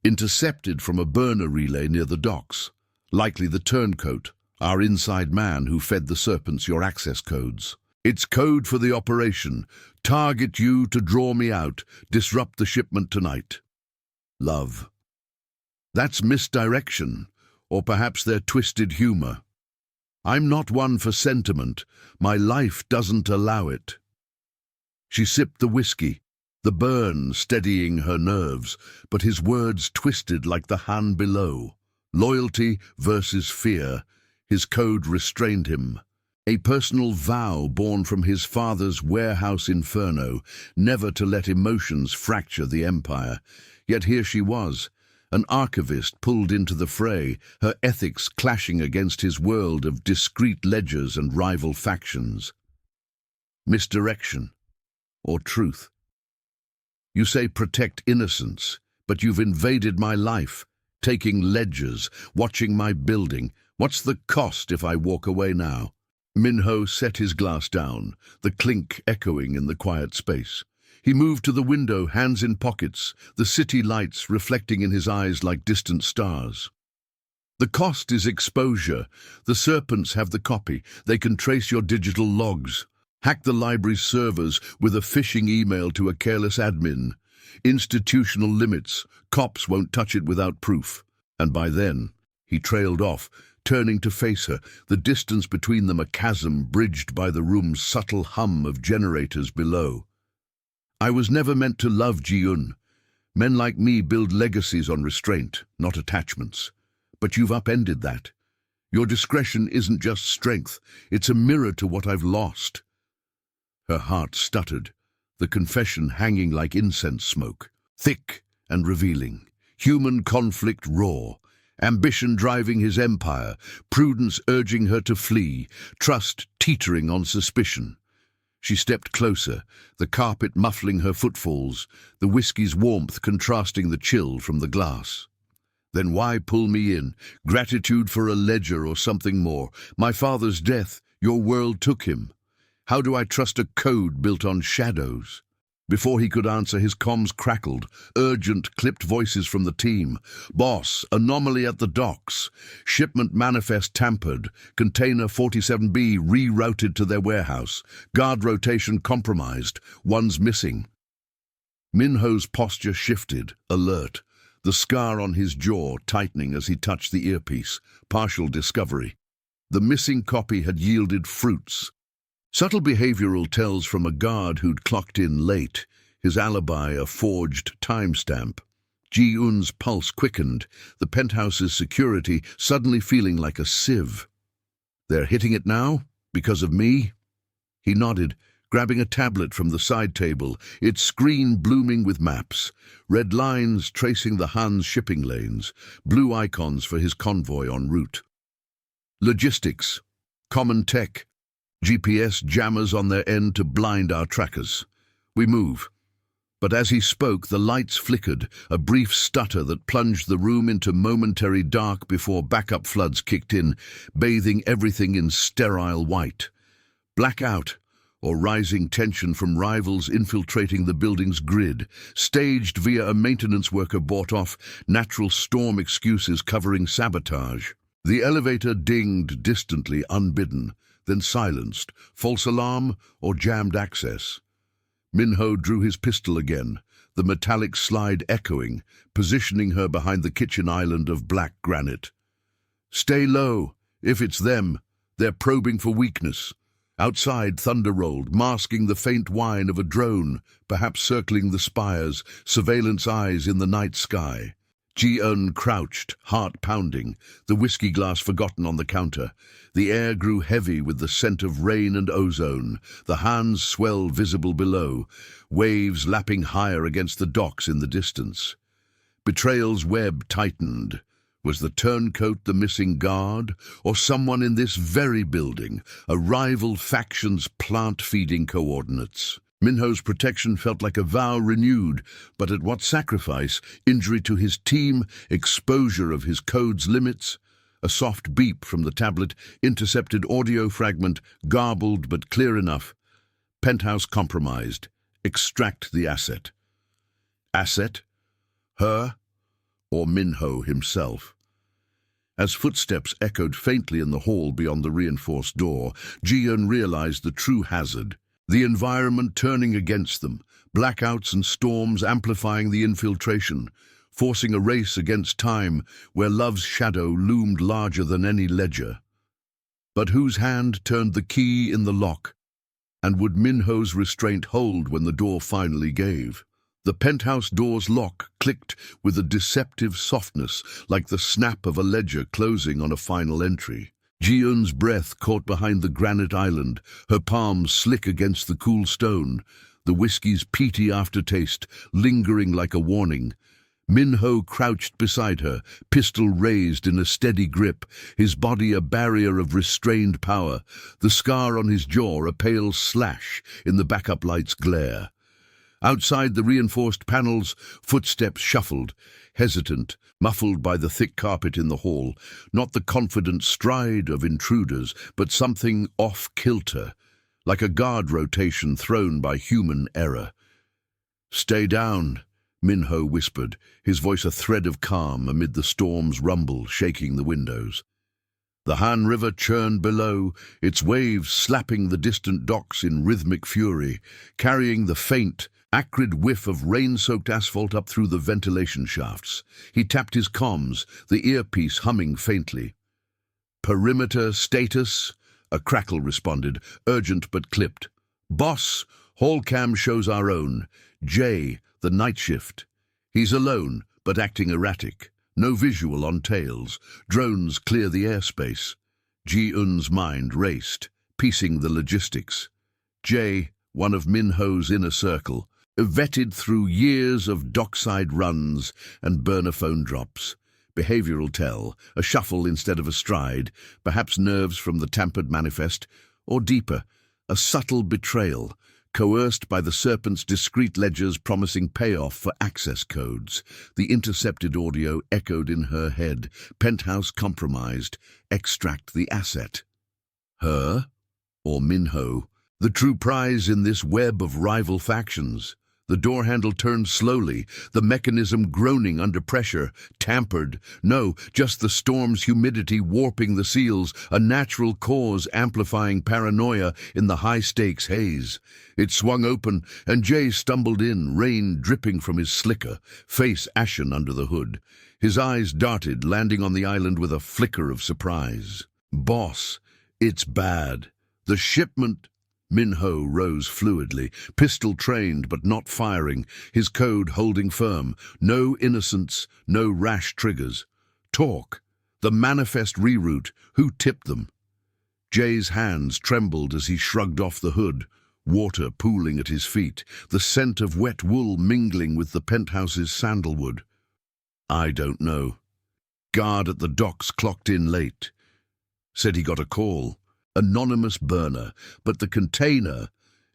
Intercepted from a burner relay near the docks, likely the turncoat, our inside man who fed the serpents your access codes. It's code for the operation. Target you to draw me out, disrupt the shipment tonight. Love. That's misdirection, or perhaps their twisted humor. I'm not one for sentiment. My life doesn't allow it. She sipped the whiskey, the burn steadying her nerves, but his words twisted like the Han below. Loyalty versus fear. His code restrained him. A personal vow born from his father's warehouse inferno, never to let emotions fracture the empire. Yet here she was, an archivist pulled into the fray, her ethics clashing against his world of discreet ledgers and rival factions. Misdirection, or truth? You say protect innocence, but you've invaded my life, taking ledgers, watching my building. What's the cost if I walk away now? Minho set his glass down, the clink echoing in the quiet space. He moved to the window, hands in pockets, the city lights reflecting in his eyes like distant stars. The cost is exposure. The serpents have the copy. They can trace your digital logs. Hack the library's servers with a phishing email to a careless admin. Institutional limits. Cops won't touch it without proof. And by then, he trailed off, turning to face her, the distance between them a chasm bridged by the room's subtle hum of generators below. I was never meant to love Ji-un. Men like me build legacies on restraint, not attachments. But you've upended that. Your discretion isn't just strength, it's a mirror to what I've lost. Her heart stuttered, the confession hanging like incense smoke, thick and revealing, human conflict raw, ambition driving his empire, prudence urging her to flee, trust teetering on suspicion. She stepped closer, the carpet muffling her footfalls, the whiskey's warmth contrasting the chill from the glass. Then why pull me in? Gratitude for a ledger or something more? My father's death, your world took him. How do I trust a code built on shadows? Before he could answer, his comms crackled, urgent, clipped voices from the team. Boss, anomaly at the docks. Shipment manifest tampered. Container 47B rerouted to their warehouse. Guard rotation compromised. One's missing. Minho's posture shifted, alert. The scar on his jaw tightening as he touched the earpiece. Partial discovery. The missing copy had yielded fruits. Subtle behavioral tells from a guard who'd clocked in late, his alibi a forged timestamp. Ji-un's pulse quickened, the penthouse's security suddenly feeling like a sieve. They're hitting it now? Because of me? He nodded, grabbing a tablet from the side table, its screen blooming with maps, red lines tracing the Han's shipping lanes, blue icons for his convoy en route. Logistics, common tech, GPS jammers on their end to blind our trackers. We move. But as he spoke, the lights flickered, a brief stutter that plunged the room into momentary dark before backup floods kicked in, bathing everything in sterile white. Blackout, or rising tension from rivals infiltrating the building's grid, staged via a maintenance worker bought off, natural storm excuses covering sabotage. The elevator dinged distantly, unbidden, then silenced, false alarm or jammed access. Minho drew his pistol again, the metallic slide echoing, positioning her behind the kitchen island of black granite. Stay low. If it's them, they're probing for weakness. Outside, thunder rolled, masking the faint whine of a drone, perhaps circling the spires, surveillance eyes in the night sky. Ji-un crouched, heart pounding, the whiskey glass forgotten on the counter. The air grew heavy with the scent of rain and ozone, the Han's swell visible below, waves lapping higher against the docks in the distance. Betrayal's web tightened. Was the turncoat the missing guard, or someone in this very building, a rival faction's plant-feeding coordinates? Minho's protection felt like a vow renewed, but at what sacrifice? Injury to his team, exposure of his code's limits. A soft beep from the tablet, intercepted audio fragment, garbled but clear enough. Penthouse compromised. Extract the asset. Asset? Her? Or Minho himself? As footsteps echoed faintly in the hall beyond the reinforced door, Ji-un realized the true hazard. The environment turning against them, blackouts and storms amplifying the infiltration, forcing a race against time where love's shadow loomed larger than any ledger. But whose hand turned the key in the lock? And would Minho's restraint hold when the door finally gave? The penthouse door's lock clicked with a deceptive softness, like the snap of a ledger closing on a final entry. Ji-un's breath caught behind the granite island, her palms slick against the cool stone, the whiskey's peaty aftertaste lingering like a warning. Minho crouched beside her, pistol raised in a steady grip, his body a barrier of restrained power, the scar on his jaw a pale slash in the backup light's glare. Outside the reinforced panels, footsteps shuffled, hesitant, muffled by the thick carpet in the hall, not the confident stride of intruders, but something off-kilter, like a guard rotation thrown by human error. "Stay down," Minho whispered, his voice a thread of calm amid the storm's rumble shaking the windows. The Han River churned below, its waves slapping the distant docks in rhythmic fury, carrying the faint, acrid whiff of rain-soaked asphalt up through the ventilation shafts. He tapped his comms, the earpiece humming faintly. "Perimeter status?" A crackle responded, urgent but clipped. "Boss, hall cam shows our own. Jay, the night shift. He's alone, but acting erratic. No visual on tails. Drones clear the airspace." Ji-un's mind raced, piecing the logistics. Jay, one of Minho's inner circle, vetted through years of dockside runs and burner phone drops. Behavioral tell, a shuffle instead of a stride, perhaps nerves from the tampered manifest, or deeper, a subtle betrayal, coerced by the Serpent's discreet ledgers promising payoff for access codes. The intercepted audio echoed in her head, penthouse compromised, extract the asset. Her, or Minho, the true prize in this web of rival factions. The door handle turned slowly, the mechanism groaning under pressure. Tampered. No, just the storm's humidity warping the seals, a natural cause amplifying paranoia in the high-stakes haze. It swung open, and Jay stumbled in, rain dripping from his slicker, face ashen under the hood. His eyes darted, landing on the island with a flicker of surprise. "Boss, it's bad. The shipment—" Minho rose fluidly, pistol trained but not firing, his code holding firm. No innocence, no rash triggers. "Talk. The manifest reroute. Who tipped them?" Jay's hands trembled as he shrugged off the hood, water pooling at his feet, the scent of wet wool mingling with the penthouse's sandalwood. "I don't know. Guard at the docks clocked in late. Said he got a call. Anonymous burner, but the container,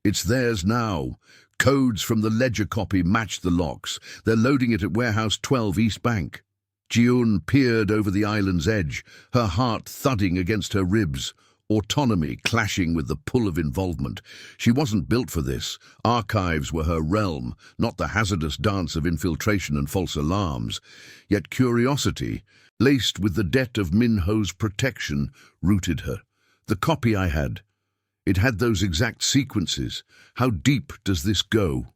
it's theirs now. Codes from the ledger copy match the locks. They're loading it at Warehouse 12 East Bank." Ji-un peered over the island's edge, her heart thudding against her ribs, autonomy clashing with the pull of involvement. She wasn't built for this. Archives were her realm, not the hazardous dance of infiltration and false alarms. Yet curiosity, laced with the debt of Minho's protection, rooted her. "The copy I had. It had those exact sequences. How deep does this go?"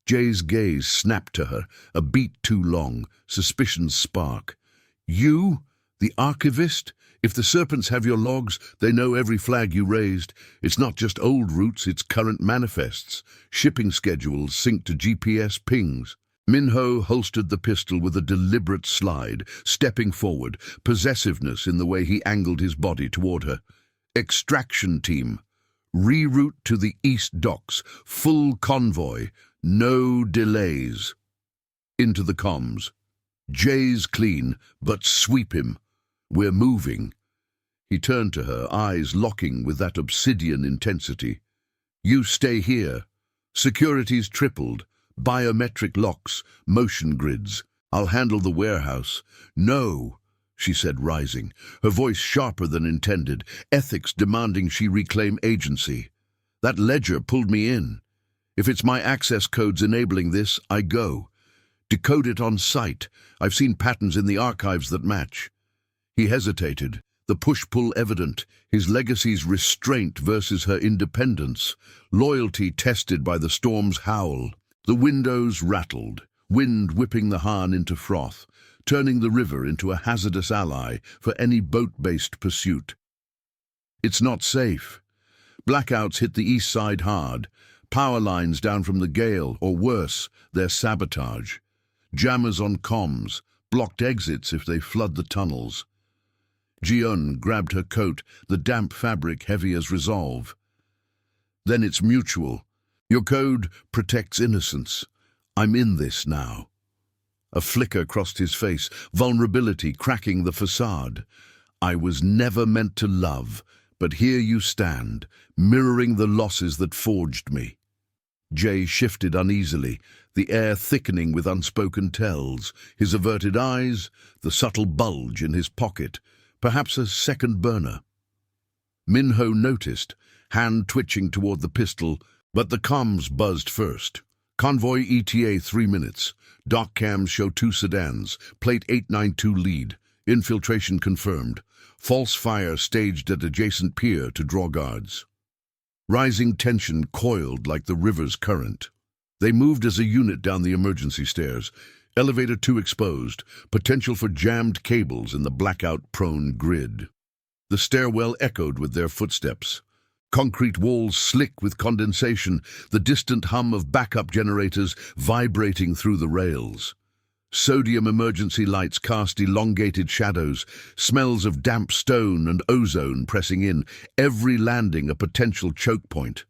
Jay's gaze snapped to her, a beat too long, suspicion's spark. "You? The archivist? If the Serpents have your logs, they know every flag you raised. It's not just old routes, it's current manifests. Shipping schedules synced to GPS pings." Minho holstered the pistol with a deliberate slide, stepping forward, possessiveness in the way he angled his body toward her. "Extraction team. Reroute to the east docks. Full convoy. No delays." Into the comms. "Jay's clean, but sweep him. We're moving." He turned to her, eyes locking with that obsidian intensity. "You stay here. Security's tripled. Biometric locks, motion grids. I'll handle the warehouse." "No," she said, rising, her voice sharper than intended, ethics demanding she reclaim agency. "That ledger pulled me in. If it's my access codes enabling this, I go. Decode it on site. I've seen patterns in the archives that match." He hesitated, the push-pull evident, his legacy's restraint versus her independence, loyalty tested by the storm's howl. The windows rattled, wind whipping the Han into froth, turning the river into a hazardous ally for any boat-based pursuit. "It's not safe." Blackouts hit the east side hard, power lines down from the gale, or worse, their sabotage. Jammers on comms, blocked exits if they flood the tunnels. Ji-un grabbed her coat, the damp fabric heavy as resolve. "Then it's mutual. Your code protects innocence. I'm in this now." A flicker crossed his face, vulnerability cracking the facade. I was never meant to love, but here you stand, mirroring the losses that forged me. Jay shifted uneasily, the air thickening with unspoken tells, his averted eyes, the subtle bulge in his pocket, perhaps a second burner. Minho noticed, hand twitching toward the pistol, but the comms buzzed first. Convoy ETA 3 minutes. Dock cams show 2 sedans. Plate 892 lead. Infiltration confirmed. False fire staged at adjacent pier to draw guards. Rising tension coiled like the river's current. They moved as a unit down the emergency stairs. Elevator 2 exposed. Potential for jammed cables in the blackout-prone grid. The stairwell echoed with their footsteps. Concrete walls slick with condensation, the distant hum of backup generators vibrating through the rails. Sodium emergency lights cast elongated shadows, smells of damp stone and ozone pressing in, every landing a potential choke point.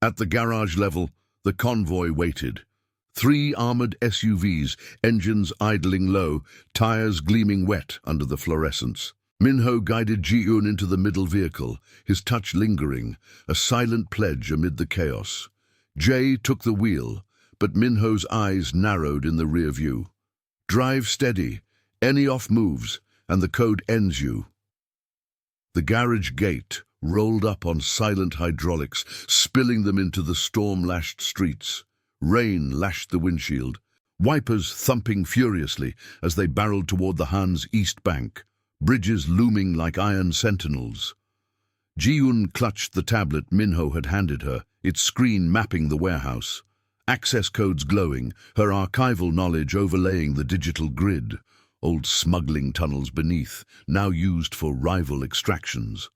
At the garage level, the convoy waited. 3 armored SUVs, engines idling low, tires gleaming wet under the fluorescence. Minho guided Ji-eun into the middle vehicle, his touch lingering, a silent pledge amid the chaos. Jay took the wheel, but Minho's eyes narrowed in the rear view. Drive steady, any off moves, and the code ends you. The garage gate rolled up on silent hydraulics, spilling them into the storm-lashed streets. Rain lashed the windshield, wipers thumping furiously as they barreled toward the Han's east bank. Bridges looming like iron sentinels. Ji-eun clutched the tablet Minho had handed her, its screen mapping the warehouse. Access codes glowing, her archival knowledge overlaying the digital grid. Old smuggling tunnels beneath, now used for rival extractions.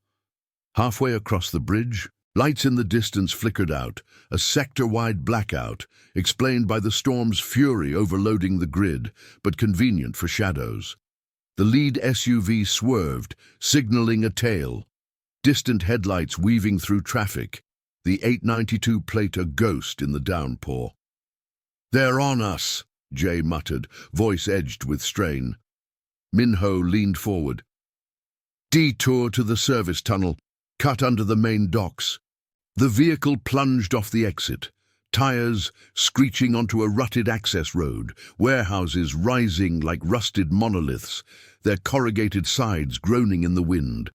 Halfway across the bridge, lights in the distance flickered out, a sector-wide blackout, explained by the storm's fury overloading the grid, but convenient for shadows. The lead SUV swerved, signaling a tail. Distant headlights weaving through traffic, the 892 plate a ghost in the downpour. "They're on us," Jay muttered, voice edged with strain. Minho leaned forward. "Detour to the service tunnel, cut under the main docks." The vehicle plunged off the exit. Tires screeching onto a rutted access road, warehouses rising like rusted monoliths, their corrugated sides groaning in the wind.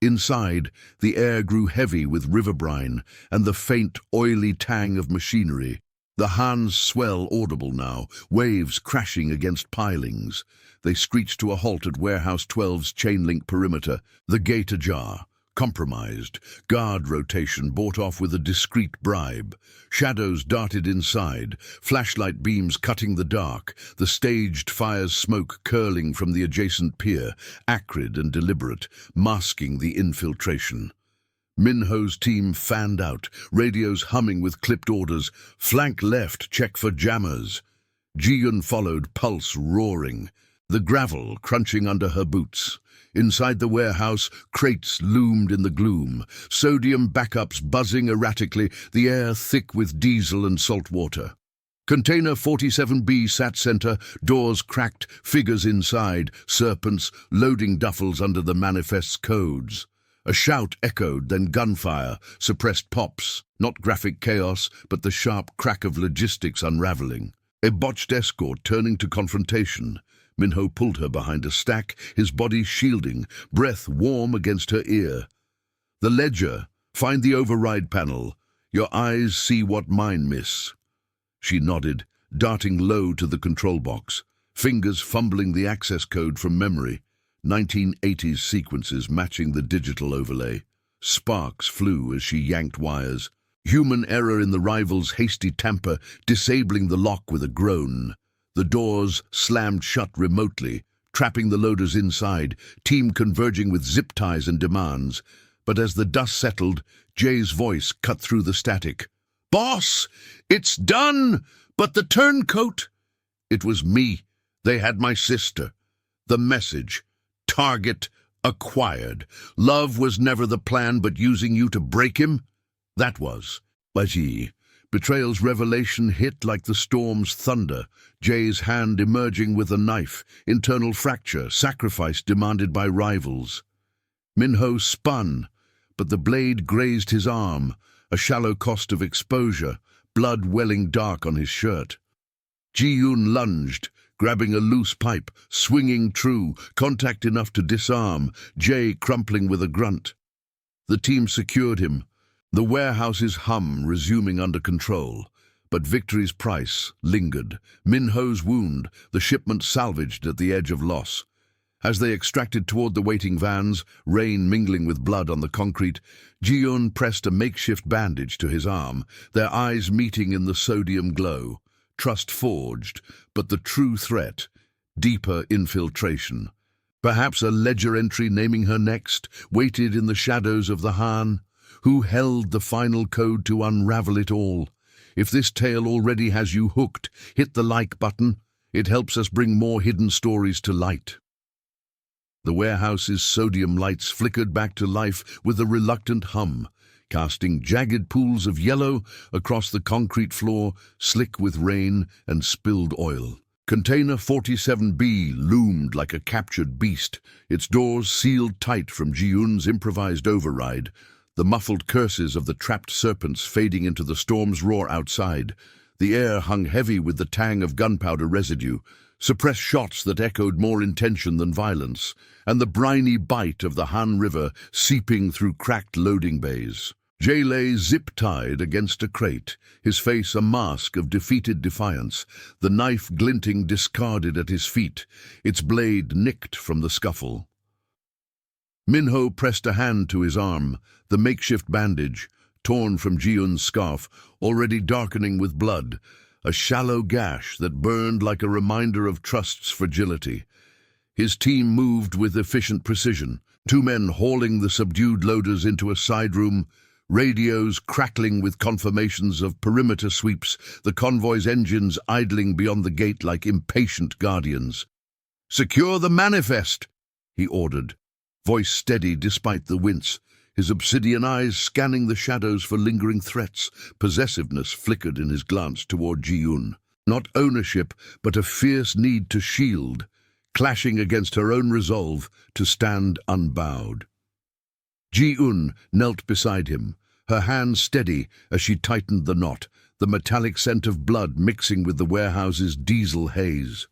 Inside, the air grew heavy with river brine and the faint, oily tang of machinery. The Han's swell audible now, waves crashing against pilings. They screeched to a halt at Warehouse 12's chain-link perimeter, the gate ajar. Compromised, guard rotation bought off with a discreet bribe. Shadows darted inside, flashlight beams cutting the dark, the staged fire's smoke curling from the adjacent pier, acrid and deliberate, masking the infiltration. Minho's team fanned out, radios humming with clipped orders. Flank left, check for jammers. Ji-eun followed, pulse roaring, the gravel crunching under her boots. Inside the warehouse, crates loomed in the gloom, sodium backups buzzing erratically, the air thick with diesel and salt water. Container 47B sat center, doors cracked, figures inside, serpents, loading duffels under the manifest's codes. A shout echoed, then gunfire, suppressed pops, not graphic chaos, but the sharp crack of logistics unraveling. A botched escort turning to confrontation. Minho pulled her behind a stack, his body shielding, breath warm against her ear. "The ledger. Find the override panel. Your eyes see what mine miss." She nodded, darting low to the control box, fingers fumbling the access code from memory. 1980s sequences matching the digital overlay. Sparks flew as she yanked wires. Human error in the rival's hasty tamper, disabling the lock with a groan. The doors slammed shut remotely, trapping the loaders inside, team converging with zip ties and demands. But as the dust settled, Jay's voice cut through the static. "Boss, it's done, but the turncoat—" It was me. They had my sister. The message. Target acquired. Love was never the plan, but using you to break him? That was. Baji. Betrayal's revelation hit like the storm's thunder, Jay's hand emerging with a knife, internal fracture, sacrifice demanded by rivals. Minho spun, but the blade grazed his arm, a shallow cost of exposure, blood welling dark on his shirt. Ji-yoon lunged, grabbing a loose pipe, swinging true, contact enough to disarm, Jay crumpling with a grunt. The team secured him, the warehouse's hum resuming under control. But victory's price lingered. Minho's wound, the shipment salvaged at the edge of loss. As they extracted toward the waiting vans, rain mingling with blood on the concrete, Ji-yoon pressed a makeshift bandage to his arm, their eyes meeting in the sodium glow. Trust forged, but the true threat, deeper infiltration. Perhaps a ledger entry naming her next, waited in the shadows of the Han. Who held the final code to unravel it all? If this tale already has you hooked, hit the like button. It helps us bring more hidden stories to light. The warehouse's sodium lights flickered back to life with a reluctant hum, casting jagged pools of yellow across the concrete floor, slick with rain and spilled oil. Container 47B loomed like a captured beast, its doors sealed tight from Ji-yoon's improvised override, the muffled curses of the trapped serpents fading into the storm's roar outside. The air hung heavy with the tang of gunpowder residue, suppressed shots that echoed more intention than violence, and the briny bite of the Han River seeping through cracked loading bays. Jay lay zip-tied against a crate, his face a mask of defeated defiance, the knife glinting discarded at his feet, its blade nicked from the scuffle. Minho pressed a hand to his arm, the makeshift bandage, torn from Ji-yoon's scarf, already darkening with blood, a shallow gash that burned like a reminder of Trust's fragility. His team moved with efficient precision, two men hauling the subdued loaders into a side room, radios crackling with confirmations of perimeter sweeps, the convoy's engines idling beyond the gate like impatient guardians. "Secure the manifest," he ordered, voice steady despite the wince, his obsidian eyes scanning the shadows for lingering threats. Possessiveness flickered in his glance toward Ji-yoon. Not ownership, but a fierce need to shield, clashing against her own resolve to stand unbowed. Ji-yoon knelt beside him, her hand steady as she tightened the knot, the metallic scent of blood mixing with the warehouse's diesel haze.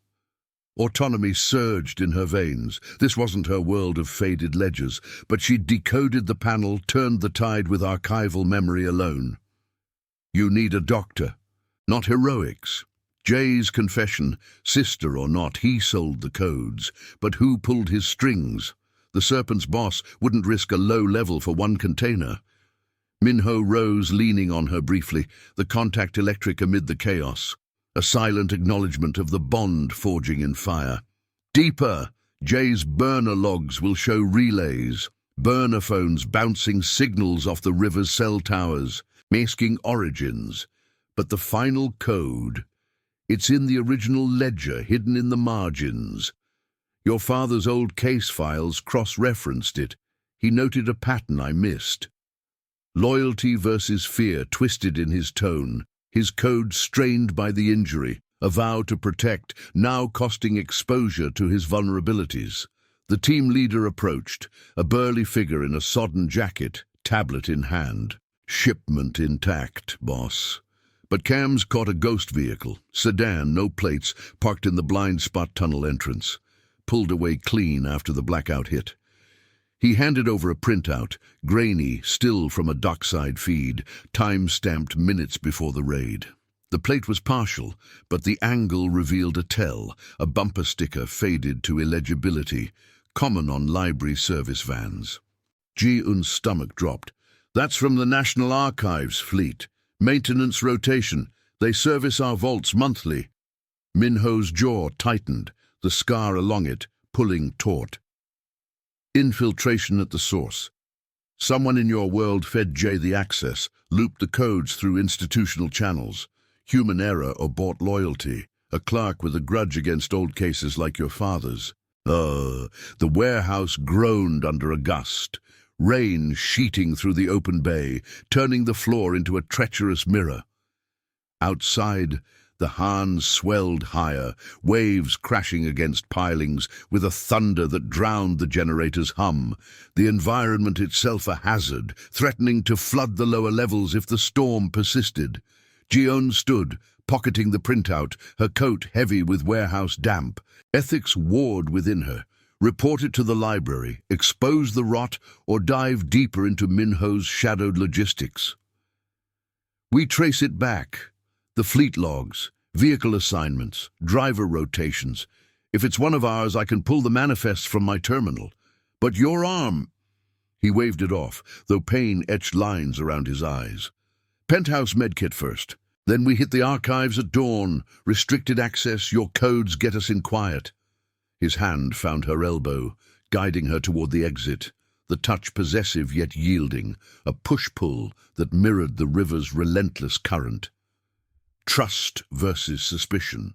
Autonomy surged in her veins. This wasn't her world of faded ledgers, but she'd decoded the panel, turned the tide with archival memory alone. You need a doctor, not heroics. Jay's confession, sister or not, he sold the codes, but who pulled his strings? The Serpent's boss wouldn't risk a low level for one container. Minho rose, leaning on her briefly, the contact electric amid the chaos. A silent acknowledgement of the bond forging in fire. Deeper, Jay's burner logs will show relays, burner phones bouncing signals off the river's cell towers, masking origins. But the final code, it's in the original ledger, hidden in the margins. Your father's old case files cross-referenced it. He noted a pattern I missed. Loyalty versus fear twisted in his tone, his code strained by the injury, a vow to protect, now costing exposure to his vulnerabilities. The team leader approached, a burly figure in a sodden jacket, tablet in hand. "Shipment intact, boss." But cams caught a ghost vehicle, sedan, no plates, parked in the blind spot tunnel entrance. Pulled away clean after the blackout hit. He handed over a printout, grainy, still from a dockside feed, time-stamped minutes before the raid. The plate was partial, but the angle revealed a tell, a bumper sticker faded to illegibility, common on library service vans. Ji-yoon's stomach dropped. "That's from the National Archives fleet. Maintenance rotation. They service our vaults monthly." Minho's jaw tightened, the scar along it, pulling taut. Infiltration at the source. Someone in your world fed Jay the access, looped the codes through institutional channels. Human error or bought loyalty. A clerk with a grudge against old cases like your father's. The warehouse groaned under a gust. Rain sheeting through the open bay, turning the floor into a treacherous mirror. Outside, the Hahn swelled higher, waves crashing against pilings with a thunder that drowned the generator's hum, the environment itself a hazard, threatening to flood the lower levels if the storm persisted. Ji-eun stood, pocketing the printout, her coat heavy with warehouse damp. Ethics warred within her. Report it to the library, expose the rot, or dive deeper into Minho's shadowed logistics. We trace it back. The fleet logs, vehicle assignments, driver rotations. If it's one of ours, I can pull the manifests from my terminal. But your arm... He waved it off, though pain etched lines around his eyes. Penthouse medkit first. Then we hit the archives at dawn. Restricted access, your codes get us in quiet. His hand found her elbow, guiding her toward the exit, the touch possessive yet yielding, a push-pull that mirrored the river's relentless current. Trust versus suspicion.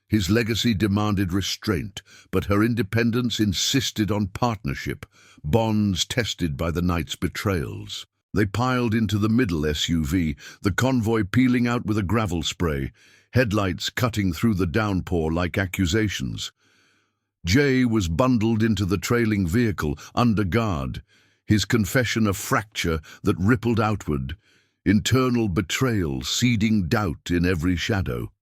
His legacy demanded restraint, but her independence insisted on partnership, bonds tested by the night's betrayals. They piled into the middle SUV, the convoy peeling out with a gravel spray, headlights cutting through the downpour like accusations. Jay was bundled into the trailing vehicle, under guard, his confession a fracture that rippled outward, internal betrayal seeding doubt in every shadow.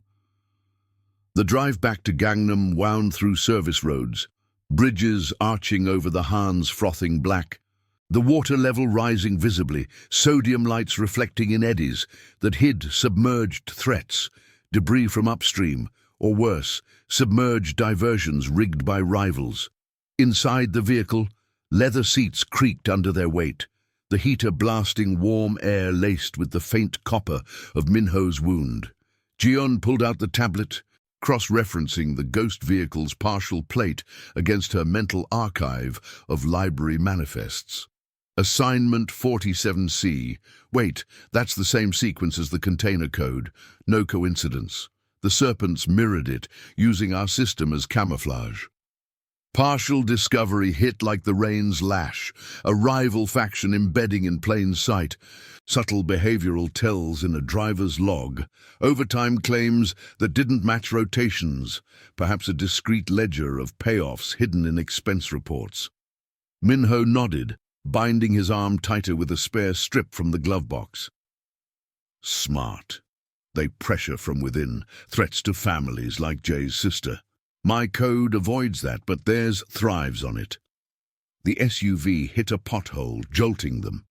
The drive back to Gangnam wound through service roads, bridges arching over the Hahn's frothing black, the water level rising visibly, sodium lights reflecting in eddies that hid submerged threats, debris from upstream, or worse, submerged diversions rigged by rivals. Inside the vehicle, leather seats creaked under their weight, the heater blasting warm air laced with the faint copper of Minho's wound. Ji-eun pulled out the tablet, cross-referencing the ghost vehicle's partial plate against her mental archive of library manifests. Assignment 47C. Wait, that's the same sequence as the container code. No coincidence. The serpents mirrored it, using our system as camouflage. Partial discovery hit like the rain's lash, a rival faction embedding in plain sight, subtle behavioral tells in a driver's log, overtime claims that didn't match rotations, perhaps a discreet ledger of payoffs hidden in expense reports. Minho nodded, binding his arm tighter with a spare strip from the glove box. Smart. They pressure from within, threats to families like Jay's sister. My code avoids that, but theirs thrives on it. The SUV hit a pothole, jolting them,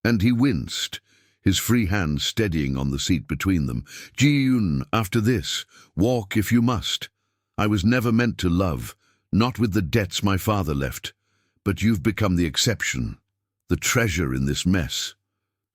and he winced, his free hand steadying on the seat between them. Ji-eun, after this, walk if you must. I was never meant to love, not with the debts my father left, but you've become the exception, the treasure in this mess.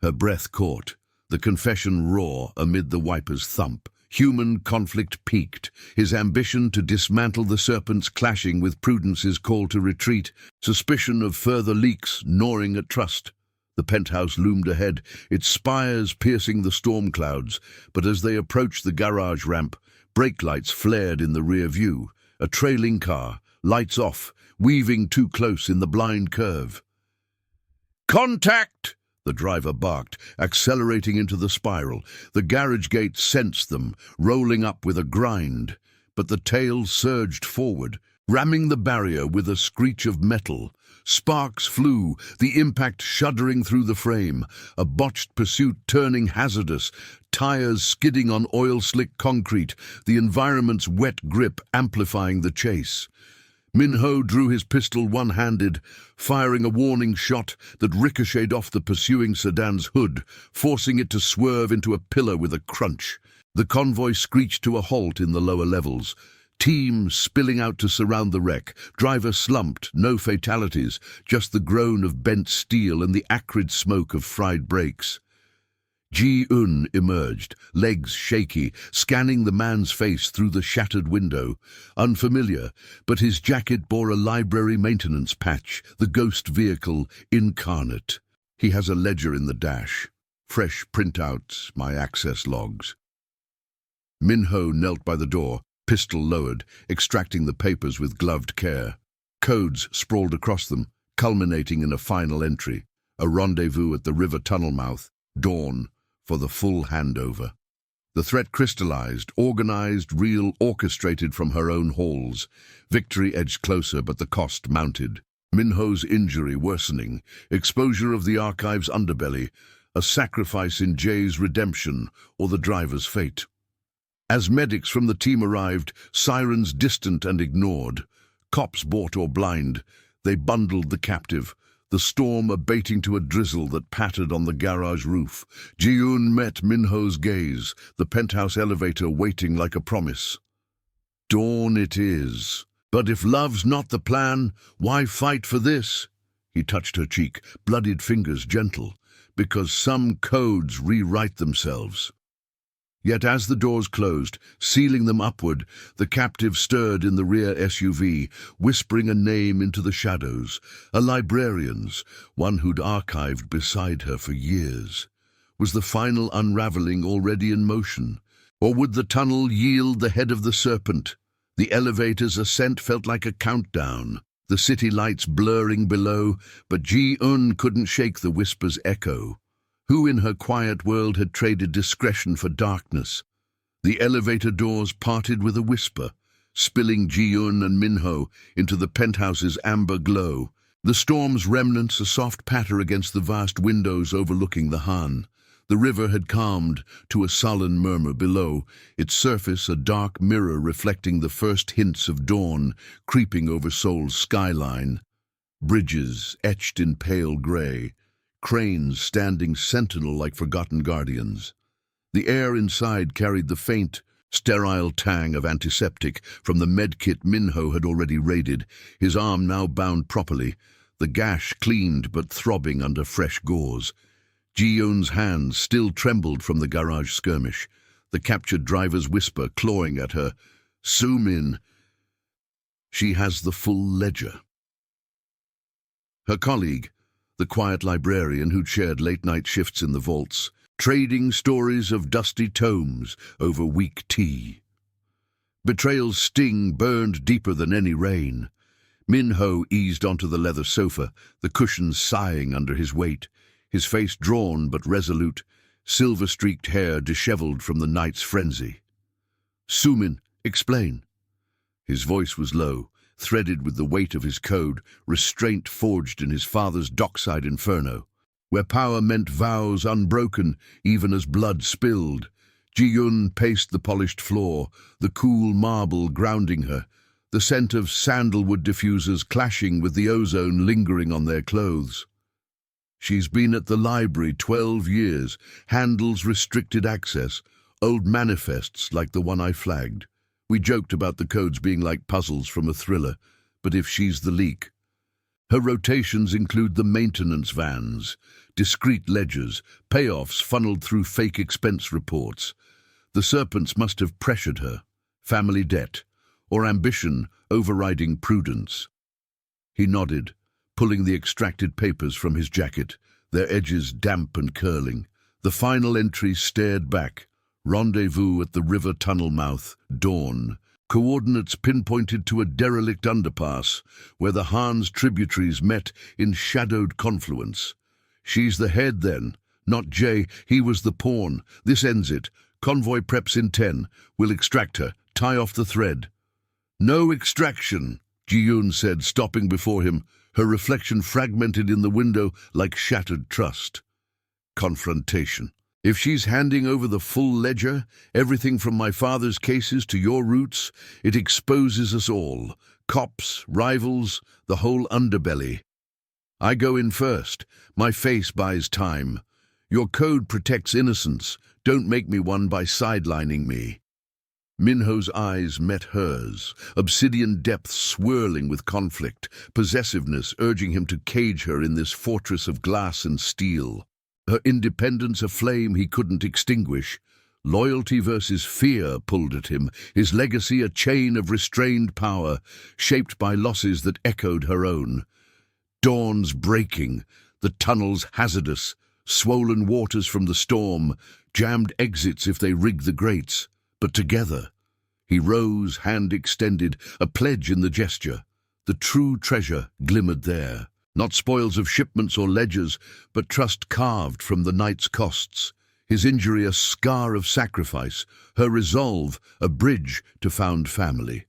Her breath caught, the confession raw amid the wiper's thump. Human conflict peaked, his ambition to dismantle the serpents clashing with Prudence's call to retreat, suspicion of further leaks gnawing at trust. The penthouse loomed ahead, its spires piercing the storm clouds, but as they approached the garage ramp, brake lights flared in the rear view, a trailing car, lights off, weaving too close in the blind curve. "Contact!" The driver barked, accelerating into the spiral. The garage gate sensed them, rolling up with a grind, but the tail surged forward, ramming the barrier with a screech of metal. Sparks flew, the impact shuddering through the frame, a botched pursuit turning hazardous, tires skidding on oil-slick concrete, the environment's wet grip amplifying the chase. Minho drew his pistol one-handed, firing a warning shot that ricocheted off the pursuing sedan's hood, forcing it to swerve into a pillar with a crunch. The convoy screeched to a halt in the lower levels, team spilling out to surround the wreck. Driver slumped, no fatalities, just the groan of bent steel and the acrid smoke of fried brakes. Ji-eun emerged, legs shaky, scanning the man's face through the shattered window. Unfamiliar, but his jacket bore a library maintenance patch, the ghost vehicle incarnate. He has a ledger in the dash. Fresh printouts, my access logs. Minho knelt by the door, pistol lowered, extracting the papers with gloved care. Codes sprawled across them, culminating in a final entry. A rendezvous at the river tunnel mouth. Dawn. For the full handover. The threat crystallized, organized, real, orchestrated from her own halls. Victory edged closer, but the cost mounted. Minho's injury worsening, exposure of the archive's underbelly, a sacrifice in Jay's redemption or the driver's fate. As medics from the team arrived, sirens distant and ignored, cops bought or blind, they bundled the captive, the storm abating to a drizzle that pattered on the garage roof. Ji-yoon met Minho's gaze, the penthouse elevator waiting like a promise. Dawn it is. But if love's not the plan, why fight for this? He touched her cheek, bloodied fingers gentle, because some codes rewrite themselves. Yet as the doors closed, sealing them upward, the captive stirred in the rear SUV, whispering a name into the shadows, a librarian's, one who'd archived beside her for years. Was the final unraveling already in motion? Or would the tunnel yield the head of the serpent? The elevator's ascent felt like a countdown, the city lights blurring below, but Ji-eun couldn't shake the whisper's echo. Who in her quiet world had traded discretion for darkness? The elevator doors parted with a whisper, spilling Ji-eun and Minho into the penthouse's amber glow, the storm's remnants a soft patter against the vast windows overlooking the Han. The river had calmed to a sullen murmur below, its surface a dark mirror reflecting the first hints of dawn creeping over Seoul's skyline. Bridges etched in pale gray, cranes standing sentinel like forgotten guardians. The air inside carried the faint, sterile tang of antiseptic from the medkit Minho had already raided, his arm now bound properly, the gash cleaned but throbbing under fresh gauze. Ji-yoon's hands still trembled from the garage skirmish, the captured driver's whisper clawing at her, "Soo-min, she has the full ledger." Her colleague, the quiet librarian who'd shared late-night shifts in the vaults, trading stories of dusty tomes over weak tea. Betrayal's sting burned deeper than any rain. Minho eased onto the leather sofa, the cushions sighing under his weight, his face drawn but resolute, silver-streaked hair disheveled from the night's frenzy. "Soo-min, explain." His voice was low, threaded with the weight of his code, restraint forged in his father's dockside inferno, where power meant vows unbroken even as blood spilled. Ji-yoon paced the polished floor, the cool marble grounding her, the scent of sandalwood diffusers clashing with the ozone lingering on their clothes. She's been at the library 12 years, handles restricted access, old manifests like the one I flagged. We joked about the codes being like puzzles from a thriller, but if she's the leak. Her rotations include the maintenance vans, discrete ledgers, payoffs funneled through fake expense reports. The serpents must have pressured her, family debt, or ambition overriding prudence. He nodded, pulling the extracted papers from his jacket, their edges damp and curling. The final entry stared back. Rendezvous at the river tunnel mouth, dawn. Coordinates pinpointed to a derelict underpass, where the Han's tributaries met in shadowed confluence. She's the head then, not Jay, he was the pawn. This ends it. Convoy preps in 10. We'll extract her, tie off the thread. No extraction, Ji-yoon said, stopping before him, her reflection fragmented in the window like shattered trust. Confrontation. If she's handing over the full ledger, everything from my father's cases to your roots, it exposes us all. Cops, rivals, the whole underbelly. I go in first. My face buys time. Your code protects innocence. Don't make me one by sidelining me. Minho's eyes met hers, obsidian depths swirling with conflict, possessiveness urging him to cage her in this fortress of glass and steel. Her independence a flame he couldn't extinguish. Loyalty versus fear pulled at him, his legacy a chain of restrained power, shaped by losses that echoed her own. Dawn's breaking, the tunnels hazardous, swollen waters from the storm, jammed exits if they rigged the grates. But together, he rose, hand extended, a pledge in the gesture. The true treasure glimmered there. Not spoils of shipments or ledgers, but trust carved from the night's costs. his injury a scar of sacrifice, her resolve a bridge to found family.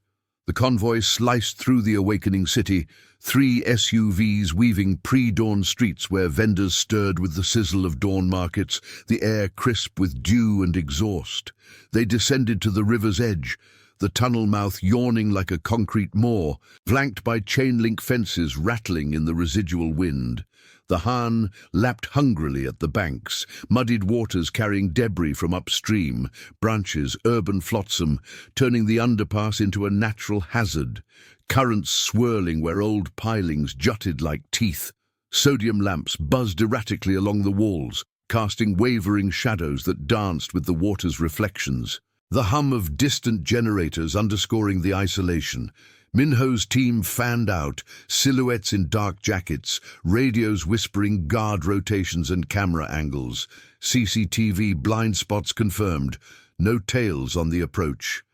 The convoy sliced through the awakening city, 3 SUVs weaving pre-dawn streets where vendors stirred with the sizzle of dawn markets, the air crisp with dew and exhaust. They descended to the river's edge, the tunnel mouth yawning like a concrete maw, flanked by chain-link fences rattling in the residual wind. The Hahn lapped hungrily at the banks, muddied waters carrying debris from upstream, branches, urban flotsam, turning the underpass into a natural hazard, currents swirling where old pilings jutted like teeth. Sodium lamps buzzed erratically along the walls, casting wavering shadows that danced with the water's reflections. The hum of distant generators underscoring the isolation. Minho's team fanned out, silhouettes in dark jackets, radios whispering guard rotations and camera angles. CCTV blind spots confirmed, no tails on the approach.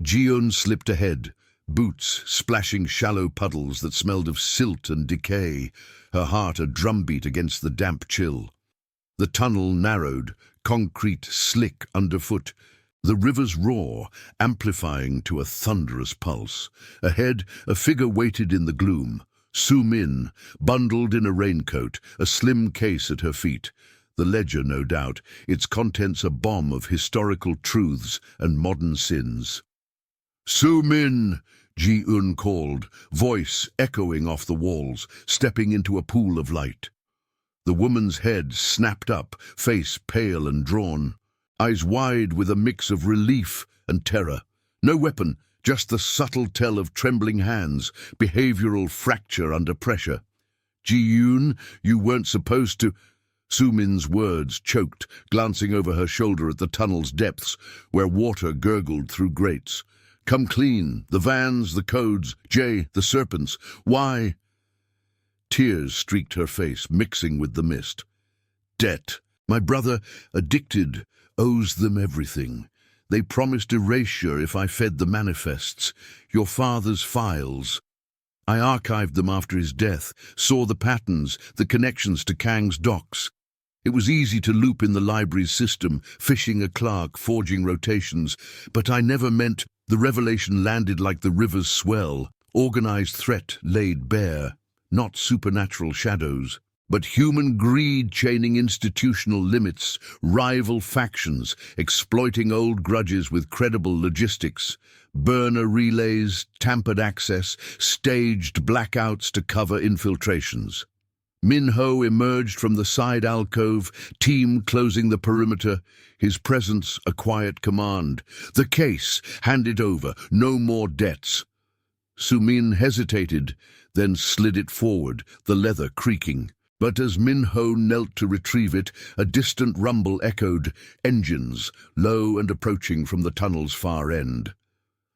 Ji-eun slipped ahead, boots splashing shallow puddles that smelled of silt and decay, her heart a drumbeat against the damp chill. The tunnel narrowed, concrete slick underfoot, the river's roar amplifying to a thunderous pulse. Ahead, a figure waited in the gloom. Su-min, bundled in a raincoat, a slim case at her feet. The ledger, no doubt, its contents a bomb of historical truths and modern sins. "Su-min!" Ji-eun called, voice echoing off the walls, stepping into a pool of light. The woman's head snapped up, face pale and drawn, eyes wide with a mix of relief and terror. No weapon, just the subtle tell of trembling hands, behavioral fracture under pressure. "Ji-eun, you weren't supposed to—" Su-min's words choked, glancing over her shoulder at the tunnel's depths, where water gurgled through grates. "Come clean, the vans, the codes, Jay, the serpents. Why?" Tears streaked her face, mixing with the mist. "Debt. My brother, addicted, owes them everything. They promised erasure if I fed the manifests, your father's files. I archived them after his death, saw the patterns, the connections to Kang's docks. It was easy to loop in the library's system, fishing a clerk, forging rotations, but I never meant the revelation landed like the river's swell, organized threat laid bare, not supernatural shadows, but human greed chaining institutional limits, rival factions, exploiting old grudges with credible logistics, burner relays, tampered access, staged blackouts to cover infiltrations. Minho emerged from the side alcove, team closing the perimeter, his presence a quiet command. "The case, hand it over, no more debts." Su-min hesitated, then slid it forward, the leather creaking. But as Minho knelt to retrieve it, a distant rumble echoed, engines, low and approaching from the tunnel's far end.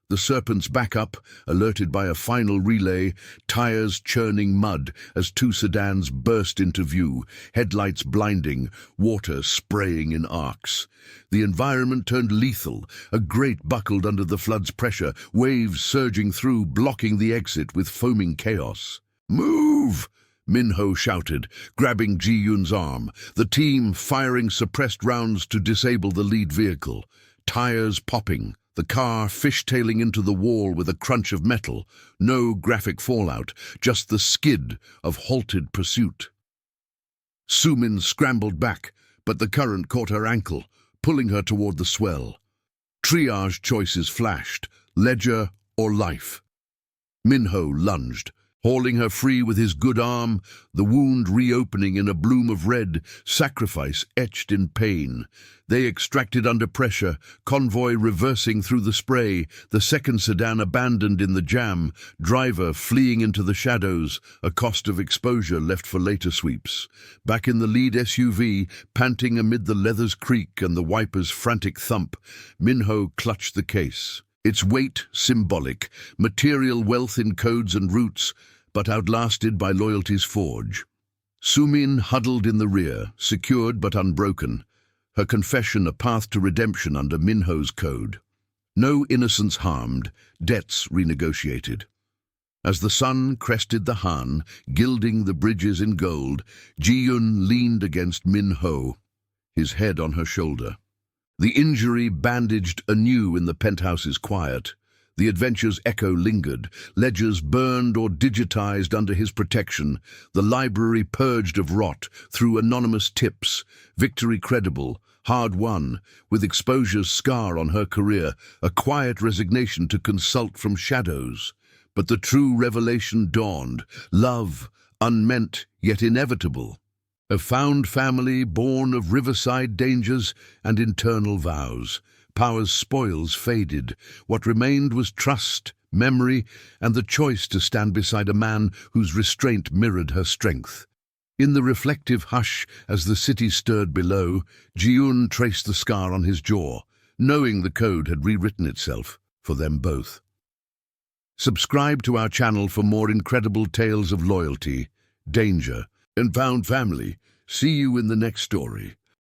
The serpents back up, alerted by a final relay, tires churning mud as 2 sedans burst into view, headlights blinding, water spraying in arcs. The environment turned lethal, a grate buckled under the flood's pressure, waves surging through, blocking the exit with foaming chaos. "Move!" Minho shouted, grabbing Ji-eun's arm, the team firing suppressed rounds to disable the lead vehicle. Tires popping, the car fishtailing into the wall with a crunch of metal. No graphic fallout, just the skid of halted pursuit. Su-min scrambled back, but the current caught her ankle, pulling her toward the swell. Triage choices flashed, ledger or life. Minho lunged, hauling her free with his good arm, the wound reopening in a bloom of red, sacrifice etched in pain. They extracted under pressure, convoy reversing through the spray, the second sedan abandoned in the jam, driver fleeing into the shadows, a cost of exposure left for later sweeps. Back in the lead SUV, panting amid the leather's creak and the wiper's frantic thump, Minho clutched the case. Its weight symbolic, material wealth in codes and routes, but outlasted by loyalty's forge. Su-min huddled in the rear, secured but unbroken, her confession a path to redemption under Minho's code. No innocence harmed, debts renegotiated. As the sun crested the Han, gilding the bridges in gold, Ji-eun leaned against Minho. his head on her shoulder. The injury bandaged anew in the penthouse's quiet. The adventure's echo lingered, ledgers burned or digitized under his protection, the library purged of rot through anonymous tips, victory credible, hard won, with exposure's scar on her career, a quiet resignation to consult from shadows. But the true revelation dawned, love, unmeant yet inevitable. A found family born of riverside dangers and internal vows. Power's spoils faded. What remained was trust, memory, and the choice to stand beside a man whose restraint mirrored her strength. In the reflective hush, as the city stirred below, Ji-un traced the scar on his jaw, knowing the code had rewritten itself for them both. Subscribe to our channel for more incredible tales of loyalty, danger, and found family. See you in the next story.